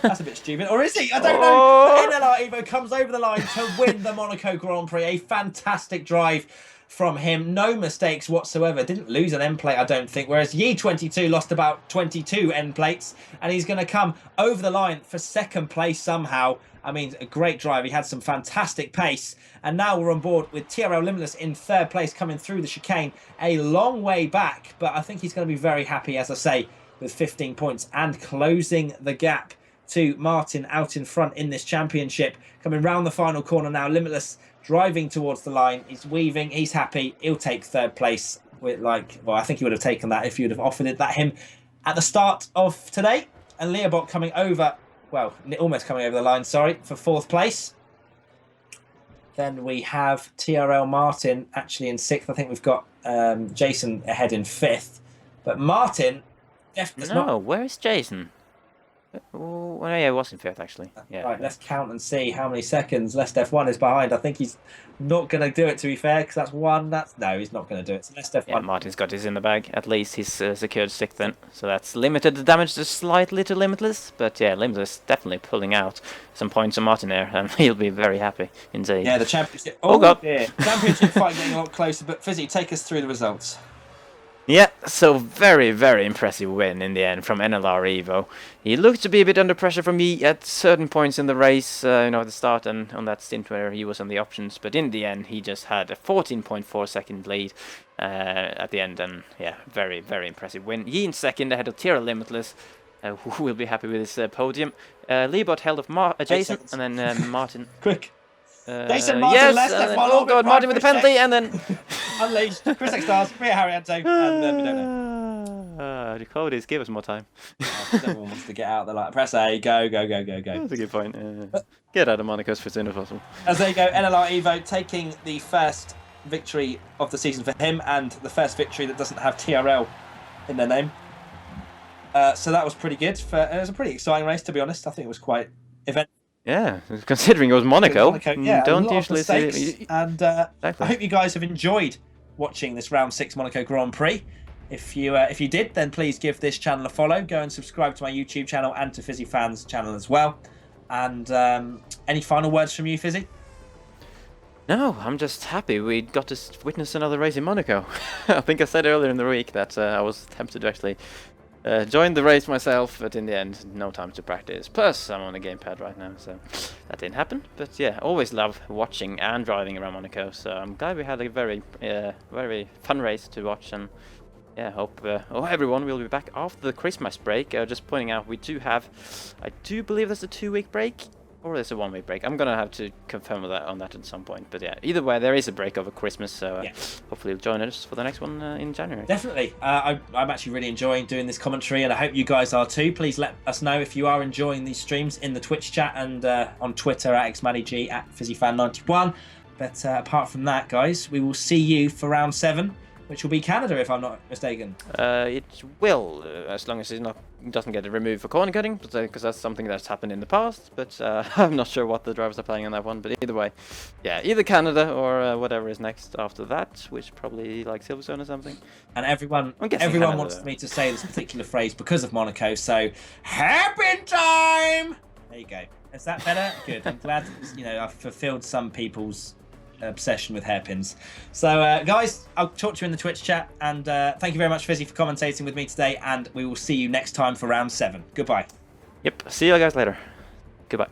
That's a bit stupid. Or is he? I don't know. But NLR Evo comes over the line to win the Monaco Grand Prix. A fantastic drive from him, no mistakes whatsoever. Didn't lose an end plate, I don't think, whereas Yi22 lost about 22 end plates, and he's going to come over the line for 2nd place somehow. I mean, a great drive. He had some fantastic pace, and now we're on board with TRL Limitless in 3rd place, coming through the chicane a long way back, but I think he's going to be very happy, as I say, with 15 points and closing the gap to Martin out in front in this championship. Coming round the final corner now, Limitless driving towards the line. He's weaving. He's happy. He'll take 3rd place. With well, I think he would have taken that if you'd have offered it that him at the start of today. And Leobot coming over, well, almost coming over the line, sorry, for 4th place. Then we have TRL Martin actually in 6th. I think we've got Jason ahead in 5th. But Martin definitely not... where is Jason? Oh, yeah, it was in 5th, actually. Yeah. Right, let's count and see how many seconds Lest F1 is behind. I think he's not going to do it, to be fair, because that's 1. No, he's not going to do it. So Lest F1. Yeah, Martin's got his in the bag. At least he's secured 6th then. So that's limited the damage just slightly to Limitless. But yeah, Limitless definitely pulling out some points on Martin there, and he'll be very happy indeed. Yeah, the championship. Oh God. Dear. Championship fight getting a lot closer. But Fizzy, take us through the results. Yeah, so very impressive win in the end from NLR Evo. He looked to be a bit under pressure from me at certain points in the race, at the start and on that stint where he was on the options, but in the end he just had a 14.4 second lead at the end, and yeah, very impressive win. He in 2nd ahead of TRL Limitless, who will be happy with his podium. Leobot held of Jason, and then Martin. Quick. Jason Martin, yes, Lest F1. Oh God, Martin with the penalty, and then Unleashed. Chris X Stars, Maria Harrianto, and then we don't know. The Codes, give us more time. Everyone wants to get out there like press A, go. That's a good point. Get out of Monaco as soon as possible. As there you go, NLR Evo taking the 1st victory of the season for him, and the 1st victory that doesn't have TRL in their name. So that was pretty good. It was a pretty exciting race, to be honest. I think it was quite eventful. Yeah, considering it was Monaco, yeah, don't usually see. And exactly. I hope you guys have enjoyed watching this round 6 Monaco Grand Prix. If you did, then please give this channel a follow. Go and subscribe to my YouTube channel and to Fizzy Fans channel as well. And any final words from you, Fizzy? No, I'm just happy we got to witness another race in Monaco. I think I said earlier in the week that I was tempted to actually join the race myself, but in the end, no time to practice. Plus, I'm on a gamepad right now, so that didn't happen. But yeah, always love watching and driving around Monaco, so I'm glad we had a very fun race to watch, and yeah, hope everyone will be back after the Christmas break. Just pointing out, we do have, I do believe there's a 2-week break, or there's a one-week break. I'm gonna have to confirm on that at some point. But yeah, either way, there is a break over Christmas, so hopefully you'll join us for the next one in January. Definitely. I'm actually really enjoying doing this commentary, and I hope you guys are too. Please let us know if you are enjoying these streams in the Twitch chat and on Twitter at xMattyG, at FisiFan91. But apart from that, guys, we will see you for round 7. Which will be Canada, if I'm not mistaken. It will, as long as it doesn't get removed for corner cutting, because that's something that's happened in the past. But I'm not sure what the drivers are playing on that one. But either way, yeah, either Canada or whatever is next after that, which probably like Silverstone or something. And everyone wants me to say this particular phrase because of Monaco. So, hairpin time! There you go. Is that better? Good. I'm glad I've fulfilled some people's obsession with hairpins. So guys, I'll talk to you in the Twitch chat, and thank you very much, Fisi, for commentating with me today, and we will see you next time for round 7. Goodbye. Yep, see you guys later. Goodbye.